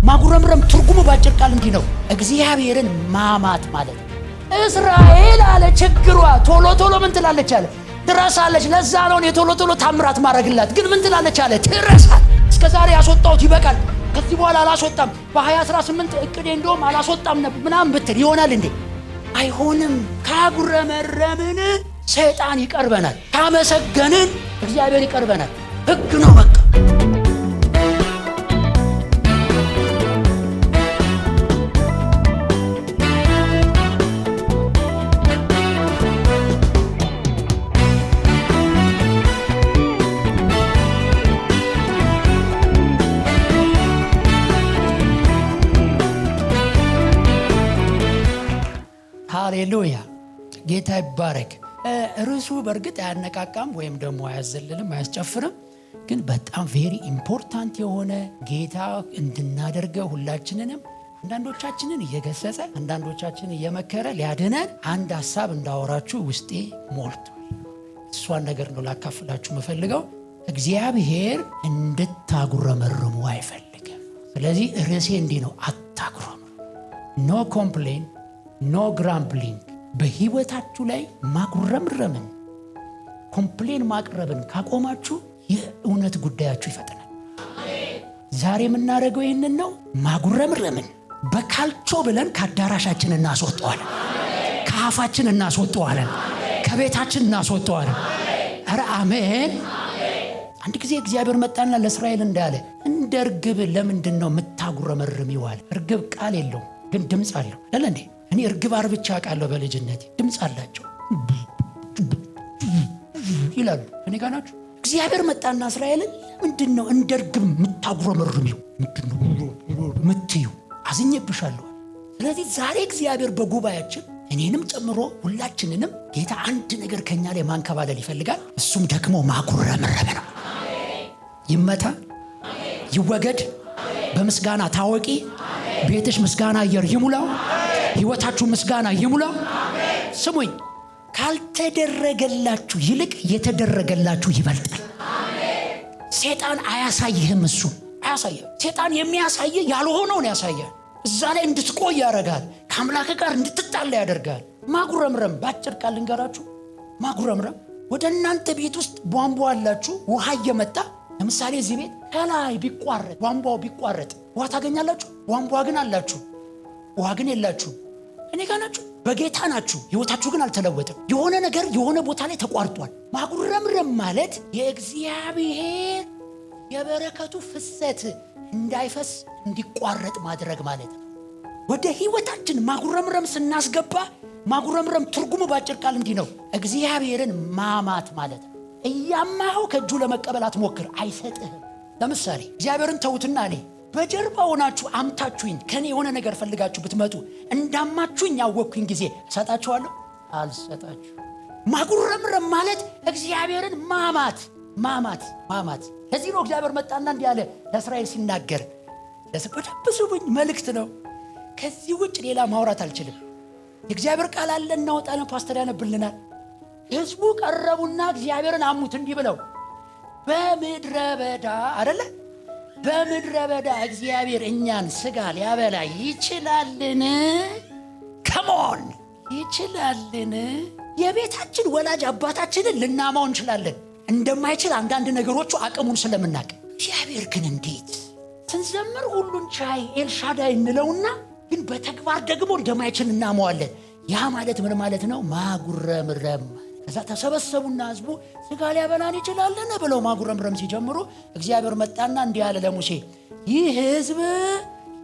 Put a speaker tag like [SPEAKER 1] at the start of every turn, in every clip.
[SPEAKER 1] ማጉረምረም ትርጉሙ ባጭር ቃል እንዲህ ነው፣ እግዚአብሔርን ማማት ማለት ነው። እስራኤል አለ ችግሯ ቶሎ ቶሎ ምን ትላለች አለ ትረሳለች። ለዛ ነው የቶሎ ቶሎ ታምራት ማድረግላት። ግን ምን ትላለች አለ ትረሳል። እስከዛሬ ያስወጣሁት ይበቃል፣ ከዚህ በኋላ አላስወጣም፣ በ2018 እቅዴ እንደውም አላስወጣም ነበር ምናምን ብትል ይሆናል እንዴ? አይሆንም። ካጉረመረምን ሰይጣን ይቀርበናል፣ ካመሰገንን እግዚአብሔር ይቀርበናል። ህግ ነው በቃ። ሃሌሉያ ጌታ ይባረክ። ርዕሱ በእርግጥ አያነቃቃም ወይም ደግሞ አያዘልልም አያስጨፍርም፣ ግን በጣም ቬሪ ኢምፖርታንት የሆነ ጌታ እንድናደርገው ሁላችንንም አንዳንዶቻችንን እየገሰጸ አንዳንዶቻችንን እየመከረ ሊያድነን አንድ ሐሳብ እንዳወራችሁ ውስጤ ሞልቷል። እሷን ነገር ነው ላካፍላችሁ የምፈልገው። እግዚአብሔር እንድታጉረመርሙ አይፈልግም። ስለዚህ ርዕሴ እንዲህ ነው፣ አታጉረምርሙ። ኖ ኮምፕሌን ኖ ግራምብሊንግ። በህይወታችሁ ላይ ማጉረምረምን ኮምፕሌን ማቅረብን ካቆማችሁ የእውነት ጉዳያችሁ ይፈጥናል። ዛሬ የምናደርገው ይህንን ነው። ማጉረምረምን በካልቾ ብለን ከአዳራሻችን እናስወጠዋለን፣ ከአፋችን እናስወጠዋለን፣ ከቤታችን እናስወጠዋለን። ኧረ አሜን። አንድ ጊዜ እግዚአብሔር መጣና ለእስራኤል እንዳለ እንደ እርግብ ለምንድን ነው የምታጉረመርም ይዋል። እርግብ ቃል የለውም ግን ድምፅ አለው ለለ እንዴ? እኔ እርግብ አርብቻ አውቃለሁ በልጅነቴ። ድምፅ አላቸው ይላሉ። እኔ ጋር ናችሁ። እግዚአብሔር መጣና እስራኤልን ምንድን ነው እንደ እርግብ የምታጉረመርሚው? ምንድን ነው ምትዩ? አዝኜብሻለሁ። ስለዚህ ዛሬ እግዚአብሔር በጉባኤያችን እኔንም ጨምሮ ሁላችንንም ጌታ አንድ ነገር ከኛ ላይ ማንከባለል ይፈልጋል። እሱም ደግሞ ማጉረምረም ነው። ይመታ፣ ይወገድ፣ በምስጋና ታወቂ። ቤትሽ ምስጋና አየር ይሙላው፣ ህይወታችሁ ምስጋና ይሙላው። ስሙኝ፣ ካልተደረገላችሁ ይልቅ የተደረገላችሁ ይበልጣል። ሰይጣን አያሳይህም፣ እሱ አያሳይህም። ሰይጣን የሚያሳይህ ያልሆነውን ያሳያል። እዛ ላይ እንድትቆይ ያደርጋል። ከአምላክ ጋር እንድትጣላ ያደርጋል። ማጉረምረም ባጭር ቃል ልንገራችሁ። ማጉረምረም ወደ እናንተ ቤት ውስጥ ቧንቧ አላችሁ፣ ውሃ እየመጣ ለምሳሌ እዚህ ቤት ከላይ ቢቋረጥ ቧንቧው ቢቋረጥ ውሃ ታገኛላችሁ። ቧንቧ ግን አላችሁ፣ ውሃ ግን የላችሁ። እኔ ጋር ናችሁ፣ በጌታ ናችሁ፣ ህይወታችሁ ግን አልተለወጠም። የሆነ ነገር የሆነ ቦታ ላይ ተቋርጧል። ማጉረምረም ማለት የእግዚአብሔር የበረከቱ ፍሰት እንዳይፈስ እንዲቋረጥ ማድረግ ማለት ነው። ወደ ህይወታችን ማጉረምረም ስናስገባ ማጉረምረም ትርጉሙ ባጭር ቃል እንዲህ ነው፣ እግዚአብሔርን ማማት ማለት ነው። እያማኸው ከእጁ ለመቀበል አትሞክር፣ አይሰጥህም። ለምሳሌ እግዚአብሔርን ተውትና እኔ በጀርባ ሆናችሁ አምታችሁኝ ከኔ የሆነ ነገር ፈልጋችሁ ብትመጡ እንዳማችሁኝ ያወቅኩኝ ጊዜ እሰጣችኋለሁ? አልሰጣችሁ። ማጉረምረም ማለት እግዚአብሔርን ማማት ማማት ማማት። ለዚህ ነው እግዚአብሔር መጣና እንዲህ አለ ለእስራኤል ሲናገር፣ ለስበደብሱብኝ መልእክት ነው። ከዚህ ውጭ ሌላ ማውራት አልችልም። የእግዚአብሔር ቃል አለ እናወጣለን፣ ፓስተር ያነብልናል። ህዝቡ ቀረቡና እግዚአብሔርን አሙት እንዲህ ብለው፣ በምድረ በዳ አይደለ? በምድረ በዳ እግዚአብሔር እኛን ስጋ ሊያበላ ይችላልን? ከሞን ይችላልን? የቤታችን ወላጅ አባታችንን ልናማው እንችላለን፣ እንደማይችል አንዳንድ ነገሮቹ አቅሙን ስለምናቅ። እግዚአብሔር ግን እንዴት ስንዘምር ሁሉን ቻይ ኤልሻዳይ እንለውና ግን በተግባር ደግሞ እንደማይችል እናማዋለን። ያ ማለት ምን ማለት ነው? ማጉረምረም። ከዛ ተሰበሰቡና ህዝቡ ስጋ ሊያበላን ይችላልን ብለው ማጉረምረም ሲጀምሩ እግዚአብሔር መጣና እንዲህ አለ ለሙሴ፣ ይህ ህዝብ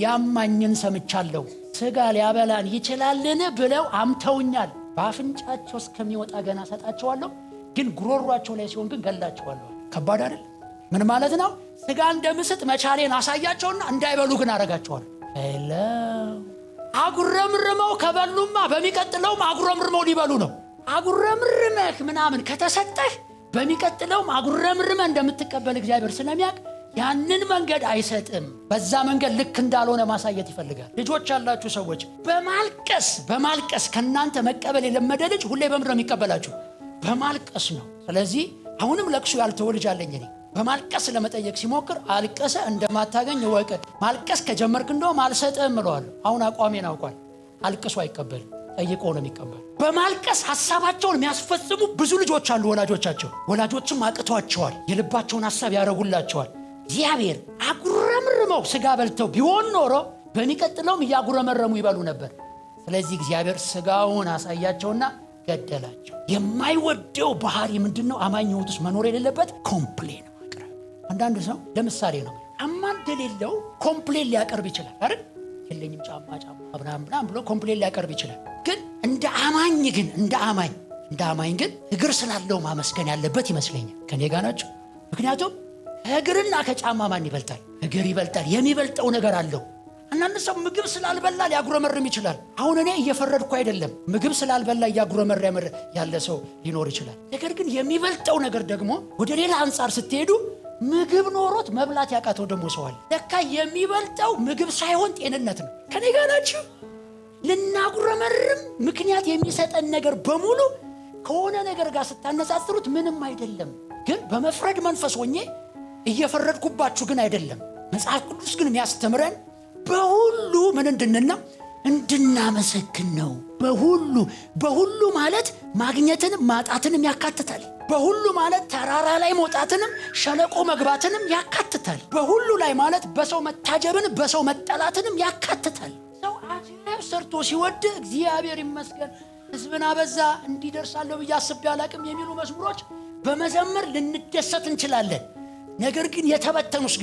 [SPEAKER 1] ያማኝን ሰምቻለሁ፣ ስጋ ሊያበላን ይችላልን ብለው አምተውኛል። በአፍንጫቸው እስከሚወጣ ገና ሰጣቸዋለሁ፣ ግን ጉሮሯቸው ላይ ሲሆን ግን ገላቸዋለሁ። ከባድ አይደል? ምን ማለት ነው? ስጋ እንደምስጥ መቻሌን አሳያቸውና እንዳይበሉ ግን አረጋቸዋለሁ። አጉረምርመው ከበሉማ በሚቀጥለውም አጉረምርመው ሊበሉ ነው። አጉረምርመህ ምናምን ከተሰጠህ በሚቀጥለውም አጉረምርመህ እንደምትቀበል እግዚአብሔር ስለሚያውቅ ያንን መንገድ አይሰጥም። በዛ መንገድ ልክ እንዳልሆነ ማሳየት ይፈልጋል። ልጆች ያላችሁ ሰዎች በማልቀስ ከእናንተ መቀበል የለመደ ልጅ ሁሌ በምንድን ነው የሚቀበላችሁ? በማልቀስ ነው። ስለዚህ አሁንም ለቅሶ ያልተወ ልጅ አለኝ እኔ። በማልቀስ ለመጠየቅ ሲሞክር አልቀሰ እንደማታገኝ ወቀ ማልቀስ ከጀመርክ እንደውም አልሰጥህም እለዋለሁ። አሁን አቋሜን አውቋል። አልቅሶ አይቀበልም፣ ጠይቆ ነው የሚቀበል። በማልቀስ ሐሳባቸውን የሚያስፈጽሙ ብዙ ልጆች አሉ። ወላጆችም አቅቷቸዋል፣ የልባቸውን ሐሳብ ያረጉላቸዋል። እግዚአብሔር አጉረምርመው ስጋ በልተው ቢሆን ኖሮ በሚቀጥለውም እያጉረመረሙ ይበሉ ነበር። ስለዚህ እግዚአብሔር ስጋውን አሳያቸውና ገደላቸው። የማይወደው ባህሪ ምንድነው? አማኝ ሕይወት ውስጥ መኖር የሌለበት ኮምፕሌን ማቅረብ። አንዳንድ ሰው ለምሳሌ ነው አማን እንደሌለው ኮምፕሌን ሊያቀርብ ይችላል አይደል? የለኝም ጫማ ምናምን ብሎ ኮምፕሌን ሊያቀርብ ይችላል። ግን እንደ አማኝ ግን እግር ስላለው ማመስገን ያለበት ይመስለኛል። ከኔ ጋር ናቸው? ምክንያቱም እግርና ከጫማ ማን ይበልጣል? እግር ይበልጣል። የሚበልጠው ነገር አለው። አንዳንድ ሰው ምግብ ስላልበላ ሊያጉረመርም ይችላል። አሁን እኔ እየፈረድኩ አይደለም። ምግብ ስላልበላ እያጉረመረመ ያለ ሰው ሊኖር ይችላል። ነገር ግን የሚበልጠው ነገር ደግሞ ወደ ሌላ አንጻር ስትሄዱ ምግብ ኖሮት መብላት ያቃተው ደግሞ ሰው አለ። ለካ የሚበልጠው ምግብ ሳይሆን ጤንነት ነው። ከኔ ጋር ናችሁ? ልናጉረመርም ምክንያት የሚሰጠን ነገር በሙሉ ከሆነ ነገር ጋር ስታነጻጽሩት ምንም አይደለም። ግን በመፍረድ መንፈስ ሆኜ እየፈረድኩባችሁ ግን አይደለም። መጽሐፍ ቅዱስ ግን የሚያስተምረን በሁሉ ምን እንድንና እንድናመሰግን ነው። በሁሉ ማለት ማግኘትንም ማጣትንም ያካትታል። በሁሉ ማለት ተራራ ላይ መውጣትንም ሸለቆ መግባትንም ያካትታል። በሁሉ ላይ ማለት በሰው መታጀብን በሰው መጠላትንም ያካትታል። ሰው አጀብ ሰርቶ ሲወድ እግዚአብሔር ይመስገን ሕዝብን አበዛ እንዲደርሳለሁ ብዬ አስቤ አላቅም የሚሉ መዝሙሮች በመዘመር ልንደሰት እንችላለን። ነገር ግን የተበተኑስ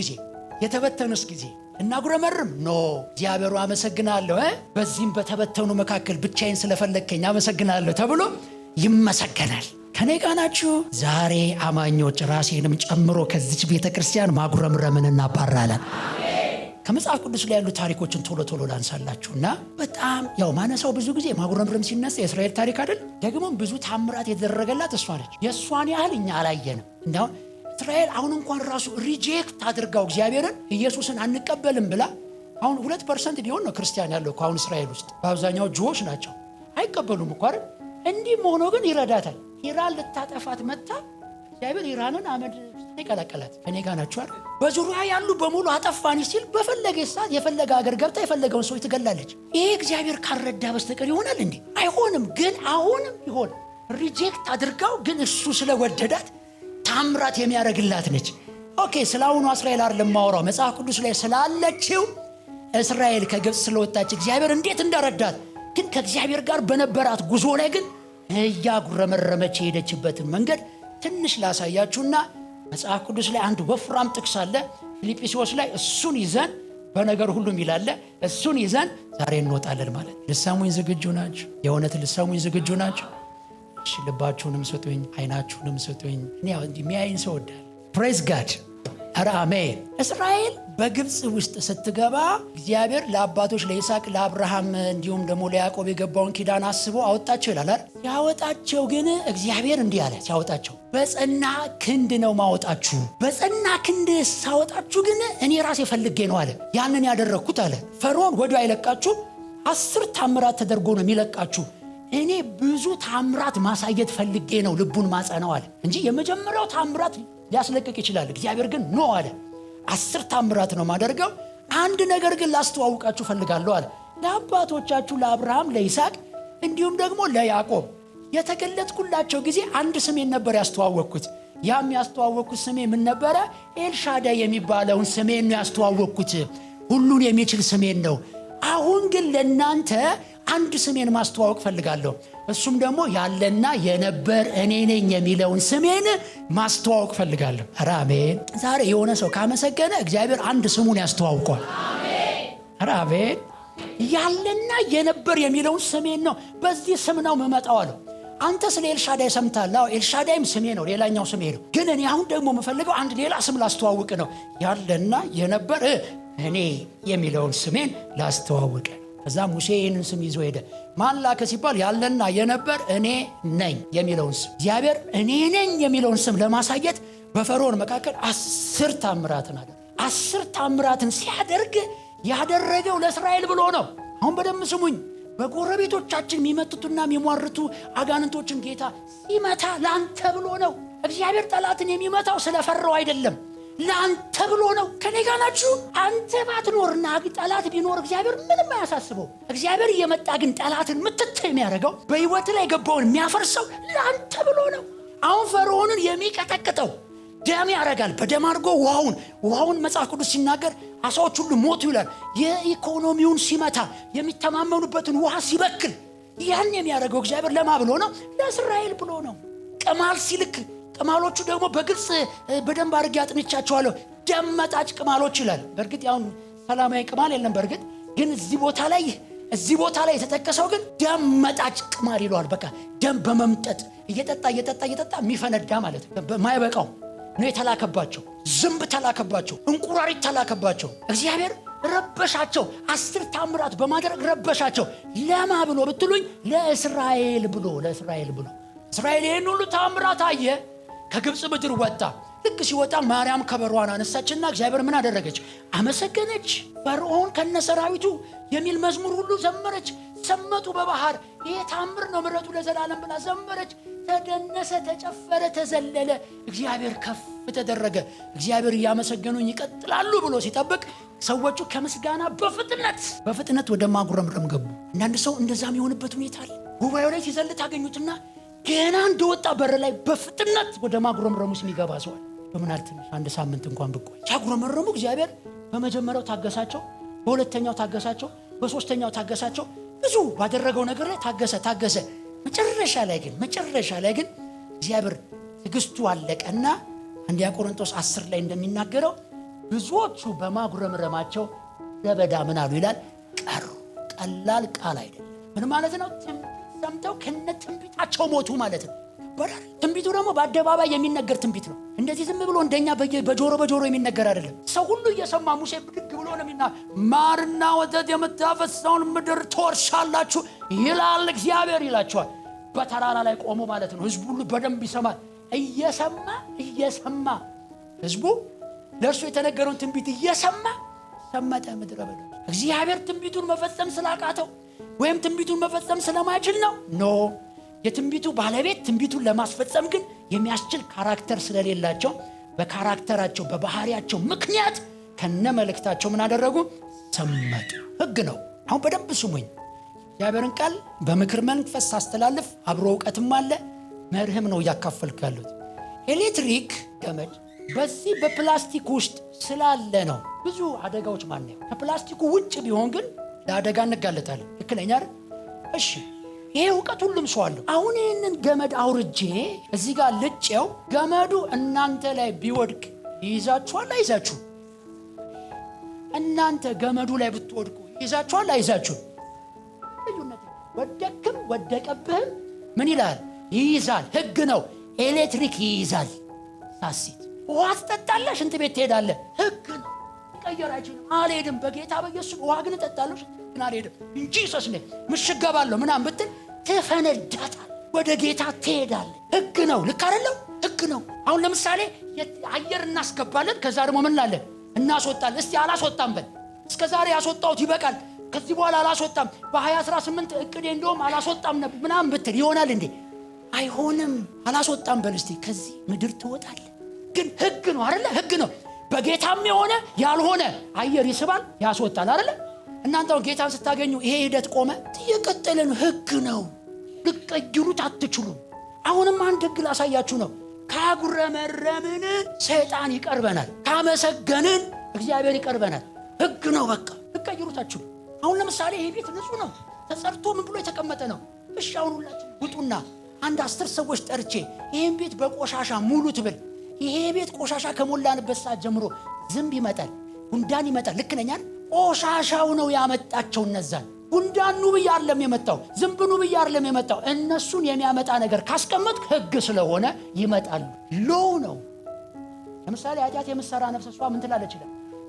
[SPEAKER 1] ጊዜ እናጉረመርም ኖ እግዚአብሔሩ አመሰግናለሁ በዚህም በተበተኑ መካከል ብቻዬን ስለፈለግከኝ አመሰግናለሁ ተብሎ ይመሰገናል። ከኔ ጋር ናችሁ? ዛሬ አማኞች ራሴንም ጨምሮ ከዚች ቤተክርስቲያን ማጉረምረምን እናባራለን። ከመጽሐፍ ቅዱስ ላይ ያሉ ታሪኮችን ቶሎ ላንሳላችሁና በጣም ማነሳው ብዙ ጊዜ ማጉረምረም ሲነሳ የእስራኤል ታሪክ አይደል? ደግሞም ብዙ ታምራት የተደረገላት እሷ ነች። የእሷን ያህል እኛ አላየንም። እንዳሁን እስራኤል አሁን እንኳን ራሱ ሪጀክት አድርጋው እግዚአብሔርን ኢየሱስን አንቀበልም ብላ አሁን 2% ቢሆን ነው ክርስቲያን ያለው አሁን እስራኤል ውስጥ። በአብዛኛው ጅዎች ናቸው፣ አይቀበሉም እኮ አይደል? እንዲህም ሆኖ ግን ይረዳታል። ኢራን ልታጠፋት መጣ። እግዚአብሔር ኢራንን አመድ ይቀላቀላት። ከኔ ጋር ናችሁ አይደል? በዙሪያ ያሉ በሙሉ አጠፋኒ ሲል በፈለገ ሰዓት የፈለገ ሀገር ገብታ የፈለገውን ሰው ትገላለች። ይሄ እግዚአብሔር ካልረዳ በስተቀር ይሆናል እንዴ? አይሆንም። ግን አሁንም ይሆን ሪጀክት አድርጋው ግን እሱ ስለወደዳት ታምራት የሚያደርግላት ነች። ኦኬ ስላሁኑ እስራኤል አይደለም ማወራው፣ መጽሐፍ ቅዱስ ላይ ስላለችው እስራኤል ከግብፅ ስለወጣች እግዚአብሔር እንዴት እንደረዳት ግን ከእግዚአብሔር ጋር በነበራት ጉዞ ላይ ግን እያጉረመረመች የሄደችበትን መንገድ ትንሽ ላሳያችሁና መጽሐፍ ቅዱስ ላይ አንድ ወፍራም ጥቅስ አለ ፊልጵስዩስ ላይ። እሱን ይዘን በነገር ሁሉም ይላል፣ እሱን ይዘን ዛሬ እንወጣለን ማለት። ልሰሙኝ ዝግጁ ናችሁ? የእውነት ልሰሙኝ ዝግጁ ናችሁ? እሺ ልባችሁንም ስጡኝ፣ አይናችሁንም ስጡኝ። እኔ የሚያይን ሰው ወዳል። ፕሬዝ ጋድ። ኧረ አሜን። እስራኤል በግብፅ ውስጥ ስትገባ እግዚአብሔር ለአባቶች ለይስሐቅ ለአብርሃም እንዲሁም ደግሞ ለያዕቆብ የገባውን ኪዳን አስቦ አወጣቸው ይላል። ሲያወጣቸው ግን እግዚአብሔር እንዲህ አለ፣ ሲያወጣቸው በጸና ክንድ ነው ማወጣችሁ። በጸና ክንድ ሳወጣችሁ ግን እኔ ራሴ ፈልጌ ነው አለ። ያንን ያደረግኩት አለ። ፈርዖን ወዲያው አይለቃችሁ፣ 10 ታምራት ተደርጎ ነው የሚለቃችሁ። እኔ ብዙ ታምራት ማሳየት ፈልጌ ነው ልቡን ማጸነው አለ እንጂ የመጀመሪያው ታምራት ሊያስለቅቅ ይችላል። እግዚአብሔር ግን ኖ አለ፣ 10 ታምራት ነው ማደርገው። አንድ ነገር ግን ላስተዋውቃችሁ ፈልጋለሁ አለ። ለአባቶቻችሁ ለአብርሃም ለይስሐቅ እንዲሁም ደግሞ ለያዕቆብ የተገለጥኩላቸው ጊዜ አንድ ስሜን ነበር ያስተዋወቅኩት። ያም ያስተዋወቅኩት ስሜ ምን ነበረ? ኤልሻዳይ የሚባለውን ስሜን ነው ያስተዋወቅኩት። ሁሉን የሚችል ስሜን ነው። አሁን ግን ለእናንተ አንድ ስሜን ማስተዋወቅ ፈልጋለሁ። እሱም ደግሞ ያለና የነበር እኔ ነኝ የሚለውን ስሜን ማስተዋወቅ ፈልጋለሁ። ኧረ አሜን። ዛሬ የሆነ ሰው ካመሰገነ እግዚአብሔር አንድ ስሙን ያስተዋውቋል። ኧረ አሜን። ያለና የነበር የሚለውን ስሜን ነው፣ በዚህ ስም ነው የምመጣው አለው። አንተ ስለ ኤልሻዳይ ሰምታል። ኤልሻዳይም ስሜ ነው፣ ሌላኛው ስሜ ነው። ግን እኔ አሁን ደግሞ የምፈልገው አንድ ሌላ ስም ላስተዋውቅ ነው። ያለና የነበር እኔ የሚለውን ስሜን ላስተዋውቅ። ከዛ ሙሴ ይህንን ስም ይዞ ሄደ። ማን ላከ ሲባል ያለና የነበር እኔ ነኝ የሚለውን ስም። እግዚአብሔር እኔ ነኝ የሚለውን ስም ለማሳየት በፈርዖን መካከል 10 ታምራትን አደረገ። 10 ታምራትን ሲያደርግ ያደረገው ለእስራኤል ብሎ ነው። አሁን በደንብ ስሙኝ። በጎረቤቶቻችን የሚመቱትና የሚሟርቱ አጋንንቶችን ጌታ ሲመታ ለአንተ ብሎ ነው። እግዚአብሔር ጠላትን የሚመታው ስለፈራው አይደለም። ለአንተ ብሎ ነው። ከኔ ጋር ናችሁ። አንተ ባትኖርና ጠላት ቢኖር እግዚአብሔር ምንም አያሳስበው። እግዚአብሔር እየመጣ ግን ጠላትን ምትት የሚያደርገው በህይወት ላይ ገባውን የሚያፈርሰው ለአንተ ብሎ ነው። አሁን ፈርዖንን የሚቀጠቅጠው ደም ያረጋል። በደም አድርጎ ውሃውን መጽሐፍ ቅዱስ ሲናገር አሳዎች ሁሉ ሞቱ ይላል። የኢኮኖሚውን ሲመታ የሚተማመኑበትን ውሃ ሲበክል ያን የሚያደርገው እግዚአብሔር ለማ ብሎ ነው? ለእስራኤል ብሎ ነው። ቅማል ሲልክ ቅማሎቹ ደግሞ በግልጽ በደንብ አድርጌ አጥንቻቸዋለሁ። ደም መጣጭ ቅማሎች ይላል። በእርግጥ ያው ሰላማዊ ቅማል የለም። በእርግጥ ግን እዚህ ቦታ ላይ የተጠቀሰው ግን ደም መጣጭ ቅማል ይለዋል። በቃ ደም በመምጠጥ እየጠጣ የሚፈነዳ ማለት ነው። ማይበቃው ነው የተላከባቸው። ዝንብ ተላከባቸው፣ እንቁራሪት ተላከባቸው። እግዚአብሔር ረበሻቸው። 10 ታምራት በማድረግ ረበሻቸው። ለማ ብሎ ብትሉኝ ለእስራኤል ብሎ እስራኤል ይህን ሁሉ ታምራት አየ። ከግብፅ ምድር ወጣ። ልክ ሲወጣ ማርያም ከበሯን አነሳችና እግዚአብሔር ምን አደረገች? አመሰገነች። ፈርዖን ከነሰራዊቱ የሚል መዝሙር ሁሉ ዘመረች። ሰመጡ በባህር። ይሄ ታምር ነው ምሕረቱ ለዘላለም ብላ ዘመረች። ተደነሰ፣ ተጨፈረ፣ ተዘለለ። እግዚአብሔር ከፍ ተደረገ። እግዚአብሔር እያመሰገኑኝ ይቀጥላሉ ብሎ ሲጠብቅ ሰዎቹ ከምስጋና በፍጥነት ወደ ማጉረምረም ገቡ። አንዳንድ ሰው እንደዛም የሆነበት ሁኔታ አለ። ጉባኤው ላይ ሲዘል ታገኙትና ገና እንደወጣ በር ላይ በፍጥነት ወደ ማጉረምረሙ ሲገባ ሰው በምናል ትንሽ አንድ ሳምንት እንኳን ብቆይ ሲያጉረመረሙ እግዚአብሔር በመጀመሪያው ታገሳቸው፣ በሁለተኛው ታገሳቸው፣ በሶስተኛው ታገሳቸው። ብዙ ባደረገው ነገር ላይ ታገሰ። መጨረሻ ላይ ግን እግዚአብሔር ትዕግስቱ አለቀና አንደኛ ቆሮንቶስ 10 ላይ እንደሚናገረው ብዙዎቹ በማጉረምረማቸው ለበዳ ምን አሉ ይላል? ቀሩ። ቀላል ቃል አይደለም። ምን ማለት ነው? ሰምተው ከነትንቢታቸው ሞቱ ማለት ነው። ትንቢቱ ደግሞ በአደባባይ የሚነገር ትንቢት ነው። እንደዚህ ዝም ብሎ እንደኛ በጆሮ የሚነገር አይደለም። ሰው ሁሉ እየሰማ ሙሴ ብድግ ብሎ ነው ማርና ወተት የምታፈሰውን ምድር ትወርሳላችሁ ይላል እግዚአብሔር ይላቸዋል። በተራራ ላይ ቆሞ ማለት ነው። ህዝቡ ሁሉ በደንብ ይሰማል። እየሰማ ህዝቡ ለእርሱ የተነገረውን ትንቢት እየሰማ ሰመጠ ምድረ በዳ። እግዚአብሔር ትንቢቱን መፈጸም ስላቃተው ወይም ትንቢቱን መፈጸም ስለማይችል ነው። የትንቢቱ ባለቤት ትንቢቱን ለማስፈጸም ግን የሚያስችል ካራክተር ስለሌላቸው በካራክተራቸው በባህሪያቸው ምክንያት ከነመልእክታቸው ምን አደረጉ? ሰመጡ። ህግ ነው። አሁን በደንብ ስሙኝ። እግዚአብሔርን ቃል በምክር መንፈስ ሳስተላልፍ አብሮ እውቀትም አለ መርህም ነው እያካፈልኩ ያሉት። ኤሌክትሪክ ገመድ በዚህ በፕላስቲክ ውስጥ ስላለ ነው ብዙ አደጋዎች ማነው። ከፕላስቲኩ ውጭ ቢሆን ግን ለአደጋ እንጋለጣለን። ልክ ነኝ አይደል? እሺ፣ ይሄ እውቀት ሁሉም ሰው አለው። አሁን ይህንን ገመድ አውርጄ እዚህ ጋር ልጬው ገመዱ እናንተ ላይ ቢወድቅ ይይዛችኋል አይዛችሁ? እናንተ ገመዱ ላይ ብትወድቁ ይይዛችኋል አይዛችሁ? ልዩነት ወደቅም ወደቀብህም ምን ይላል? ይይዛል። ህግ ነው። ኤሌክትሪክ ይይዛል። ሳሲት ውሃ ትጠጣለህ፣ ሽንት ቤት ትሄዳለህ። ህግ ነው። ቀየር አይችልም። አልሄድም በጌታ በኢየሱስ ውሃ ግን እጠጣለሁ፣ ሽንት ቤት ግን አልሄድም እንጂ ሰስነ ምሽገባለሁ ምናምን ብትል ትፈነዳታል። ወደ ጌታ ትሄዳለህ። ህግ ነው። ልክ አይደለም? ህግ ነው። አሁን ለምሳሌ አየር እናስገባለን፣ ከዛ ደግሞ ምን ላለን እናስወጣለን። እስቲ አላስወጣም በል። እስከ ዛሬ ያስወጣሁት ይበቃል፣ ከዚህ በኋላ አላስወጣም፣ በ2018 እቅዴ እንደውም አላስወጣም ነበር ምናምን ብትል ይሆናል እንዴ? አይሆንም። አላስወጣም በል እስቲ። ከዚህ ምድር ትወጣለህ። ግን ህግ ነው አይደለ? ህግ ነው። በጌታም የሆነ ያልሆነ አየር ይስባል፣ ያስወጣል አይደለ? እናንተው ጌታን ስታገኙ ይሄ ሂደት ቆመ፣ እየቀጠለ ነው። ህግ ነው። ልትቀይሩት አትችሉም። አሁንም አንድ ህግ ላሳያችሁ ነው። ካጉረመረምን ሰይጣን ይቀርበናል፣ ካመሰገንን እግዚአብሔር ይቀርበናል። ህግ ነው። በቃ ልትቀይሩት አትችሉም። አሁን ለምሳሌ ይሄ ቤት ንጹህ ነው፣ ተጸርቶ ምን ብሎ የተቀመጠ ነው። እሺ አሁን ሁላችሁ ውጡና አንድ 10 ሰዎች ጠርቼ ይሄን ቤት በቆሻሻ ሙሉት ብል፣ ይሄ ቤት ቆሻሻ ከሞላንበት ሰዓት ጀምሮ ዝንብ ይመጣል፣ ጉንዳን ይመጣል። ልክ ነኝ አይደል? ቆሻሻው ነው ያመጣቸው እነዛን። ጉንዳኑ ብዬ አይደለም የመጣው፣ ዝንብኑ ብዬ አይደለም የመጣው። እነሱን የሚያመጣ ነገር ካስቀመጥክ ህግ ስለሆነ ይመጣሉ። ሎው ነው። ለምሳሌ ኃጢአት የምትሰራ ነፍስ እሷ ምን ትላለች?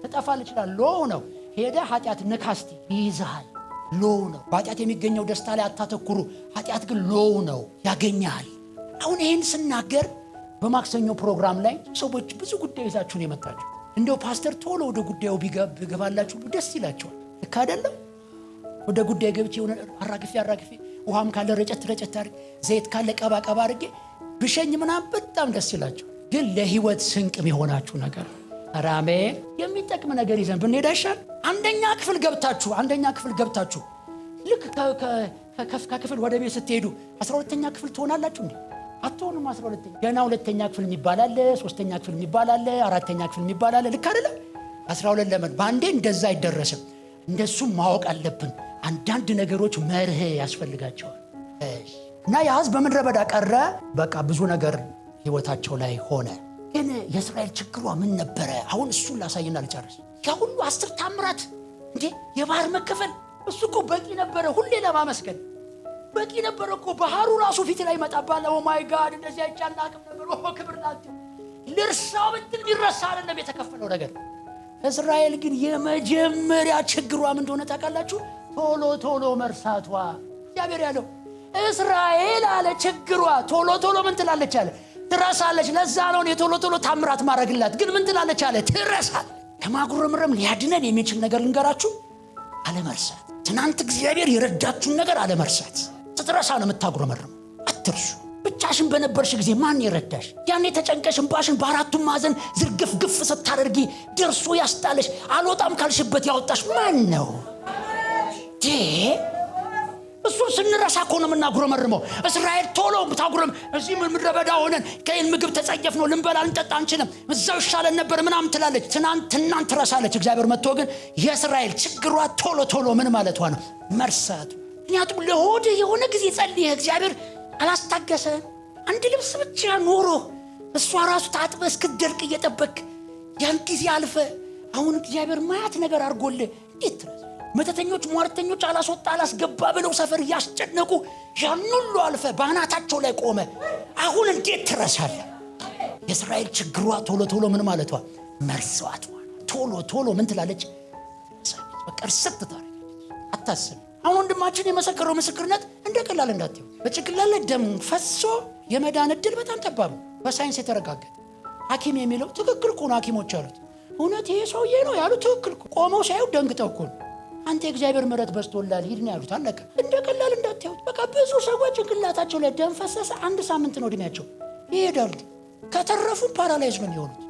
[SPEAKER 1] ትጠፋለች ይላል። ሎው ነው። ሄደ ኃጢአት ንካስቲ ይይዝሃል። ሎው ነው። በኃጢአት የሚገኘው ደስታ ላይ አታተኩሩ። ኃጢአት ግን ሎው ነው፣ ያገኛል። አሁን ይህን ስናገር በማክሰኞ ፕሮግራም ላይ ሰዎች ብዙ ጉዳይ ይዛችሁ ነው የመጣችሁ። እንደው ፓስተር ቶሎ ወደ ጉዳዩ ቢገባላችሁ ደስ ይላቸዋል። ልክ አይደለም? ወደ ጉዳይ ገብቼ የሆነ አራግፌ ውሃም ካለ ረጨት አድርጌ ዘይት ካለ ቀባ አድርጌ ብሸኝ ምናምን በጣም ደስ ይላቸው። ግን ለህይወት ስንቅ የሚሆናችሁ ነገር አራሜ የሚጠቅም ነገር ይዘን ብንሄድ አይሻል? አንደኛ ክፍል ገብታችሁ ልክ ከክፍል ወደ ቤት ስትሄዱ 12ኛ ክፍል ትሆናላችሁ እንዴ? አትሆኑም። 12ኛ ገና 2ኛ ክፍል የሚባል አለ፣ 3ኛ ክፍል የሚባል አለ፣ 4ኛ ክፍል የሚባል አለ። ልክ አይደለም? 12 ለምን ባንዴ እንደዛ አይደረስም። እንደሱም ማወቅ አለብን። አንዳንድ ነገሮች መርህ ያስፈልጋቸዋል። እና የሕዝብ በምድረ በዳ ቀረ። በቃ ብዙ ነገር ህይወታቸው ላይ ሆነ። ግን የእስራኤል ችግሯ ምን ነበረ? አሁን እሱን ላሳይና ልጨርስ። ከሁሉ 10 ታምራት እንዴ! የባህር መከፈል እሱ እኮ በቂ ነበረ። ሁሌ ለማመስገን በቂ ነበረ እኮ። ባህሩ ራሱ ፊት ላይ መጣባለ። ኦ ማይ ጋድ! እንደዚህ አይቻል አቅም ነበር። ኦ ክብር ላንተ። ልርሳው ብትል ቢረሳ አይደለም የተከፈለው ነገር። እስራኤል ግን የመጀመሪያ ችግሯ ምን እንደሆነ ታውቃላችሁ? ቶሎ መርሳቷ። እግዚአብሔር ያለው እስራኤል አለ ችግሯ ቶሎ ምን ትላለች አለ? ትረሳለች። ለዛ ነው የቶሎ ታምራት ማድረግላት። ግን ምን ትላለች አለ? ትረሳለች። ከማጉረምረም ሊያድነን የሚችል ነገር ልንገራችሁ፣ አለመርሳት። ትናንት እግዚአብሔር የረዳችሁን ነገር አለመርሳት። ስትረሳ ነው የምታጉረመረም። አትርሱ። ብቻሽን በነበርሽ ጊዜ ማን ይረዳሽ? ያኔ ተጨንቀሽ እንባሽን በአራቱም ማዕዘን ዝርግፍ ስታደርጊ ደርሶ ያስጣለሽ፣ አልወጣም ካልሽበት ያወጣሽ ማን ነው? እሱን ስንረሳ እኮ ነው የምናጉረመርመው። እስራኤል ቶሎ ታጉረም። እዚህ ምድረ በዳ ሆነን ከይን ምግብ ተጸየፍ ነው፣ ልንበላ ልንጠጣ አንችልም፣ እዛው ይሻለን ነበር ምናምን ትላለች። ትናንት ትረሳለች። እግዚአብሔር መጥቶ ግን የእስራኤል ችግሯ ቶሎ ምን ማለቷ ነው? መርሳቱ። ምክንያቱም ለሆድ የሆነ ጊዜ ጸልየ እግዚአብሔር አላስታገሰ። አንድ ልብስ ብቻ ኖሮ እሷ ራሱ ታጥበ እስክትደርቅ እየጠበቅ ያን ጊዜ አልፈ። አሁን እግዚአብሔር ማያት ነገር አድርጎልህ እንዴት ትረሳ? መተተኞች ሟርተኞች አላስወጣ አላስገባ ብለው ሰፈር እያስጨነቁ ያን ሁሉ አልፈ በአናታቸው ላይ ቆመ። አሁን እንዴት ትረሳለህ? የእስራኤል ችግሯ ቶሎ ምን ማለቷ? መርሳቷ። ቶሎ ምን ትላለች? በቃ እርሰት ታደርጋለች። አታስብ። አሁን ወንድማችን የመሰከረው ምስክርነት እንደ ቀላል እንዳትየው። በጭንቅላት ላይ ደም ፈሶ የመዳን ዕድል በጣም ጠባብ፣ በሳይንስ የተረጋገጠ። ሐኪም የሚለው ትክክል እኮ ነው። ሐኪሞች አሉት እውነት ይሄ ሰውዬ ነው ያሉት ትክክል እኮ። ቆመው ሳይው ደንግጠው እኮ ነው አንተ የእግዚአብሔር ምሕረት በስቶላል ሂድ ነው ያሉት። አለቀ። እንደ ቀላል እንዳትየው። በቃ ብዙ ሰዎች ጭንቅላታቸው ላይ ደም ፈሰሰ፣ 1 ሳምንት ነው እድሜያቸው፣ ይሄዳሉ። ከተረፉ ፓራላይዝ ነው የሚሆኑት።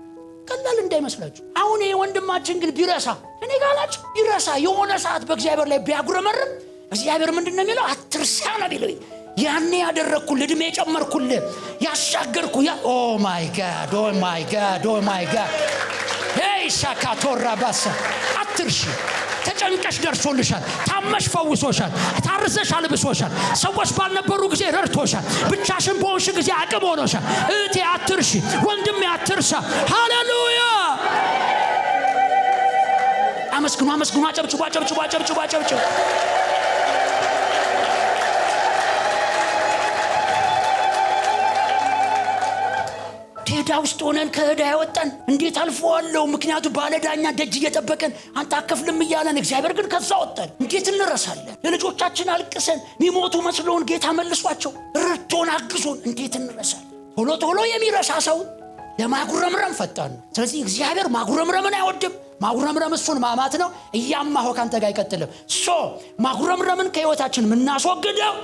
[SPEAKER 1] ቀላል እንዳይመስላችሁ። አሁን ይሄ ወንድማችን ግን ቢረሳ፣ እኔ ጋላችሁ ቢረሳ፣ የሆነ ሰዓት በእግዚአብሔር ላይ ቢያጉረመርም እግዚአብሔር ምንድን ነው የሚለው? አትርሳ ነው የሚለው። ያኔ ያደረግኩልህ፣ እድሜ የጨመርኩልህ፣ ያሻገርኩ ኦ ማይ ጋድ ሄይ ሻካቶራ ባሳ አትርሺ። ተጨንቀሽ ደርሶልሻል። ታመሽ ፈውሶሻል። ታርዘሽ አልብሶሻል። ሰዎች ባልነበሩ ጊዜ ረድቶሻል። ብቻሽን በሆንሽ ጊዜ አቅም ሆኖሻል። እህቴ አትርሺ፣ ወንድሜ አትርሳ። ሃሌሉያ! አመስግኑ፣ አጨብጭቡ። ዕዳ ውስጥ ሆነን ከዕዳ ያወጣን እንዴት አልፈዋለሁ? ምክንያቱም ባለዳኛ ደጅ እየጠበቀን አንተ አከፍልም እያለን፣ እግዚአብሔር ግን ከዛ ወጣን። እንዴት እንረሳለን? ለልጆቻችን አልቅሰን ሚሞቱ መስሎን ጌታ መልሷቸው ረድቶን አግዞን እንዴት እንረሳለን? ቶሎ የሚረሳ ሰው ለማጉረምረም ፈጣን ነው። ስለዚህ እግዚአብሔር ማጉረምረምን አይወድም። ማጉረምረም እሱን ማማት ነው። እያማሆ ካንተ ጋር አይቀጥልም። ማጉረምረምን ከህይወታችን የምናስወግደው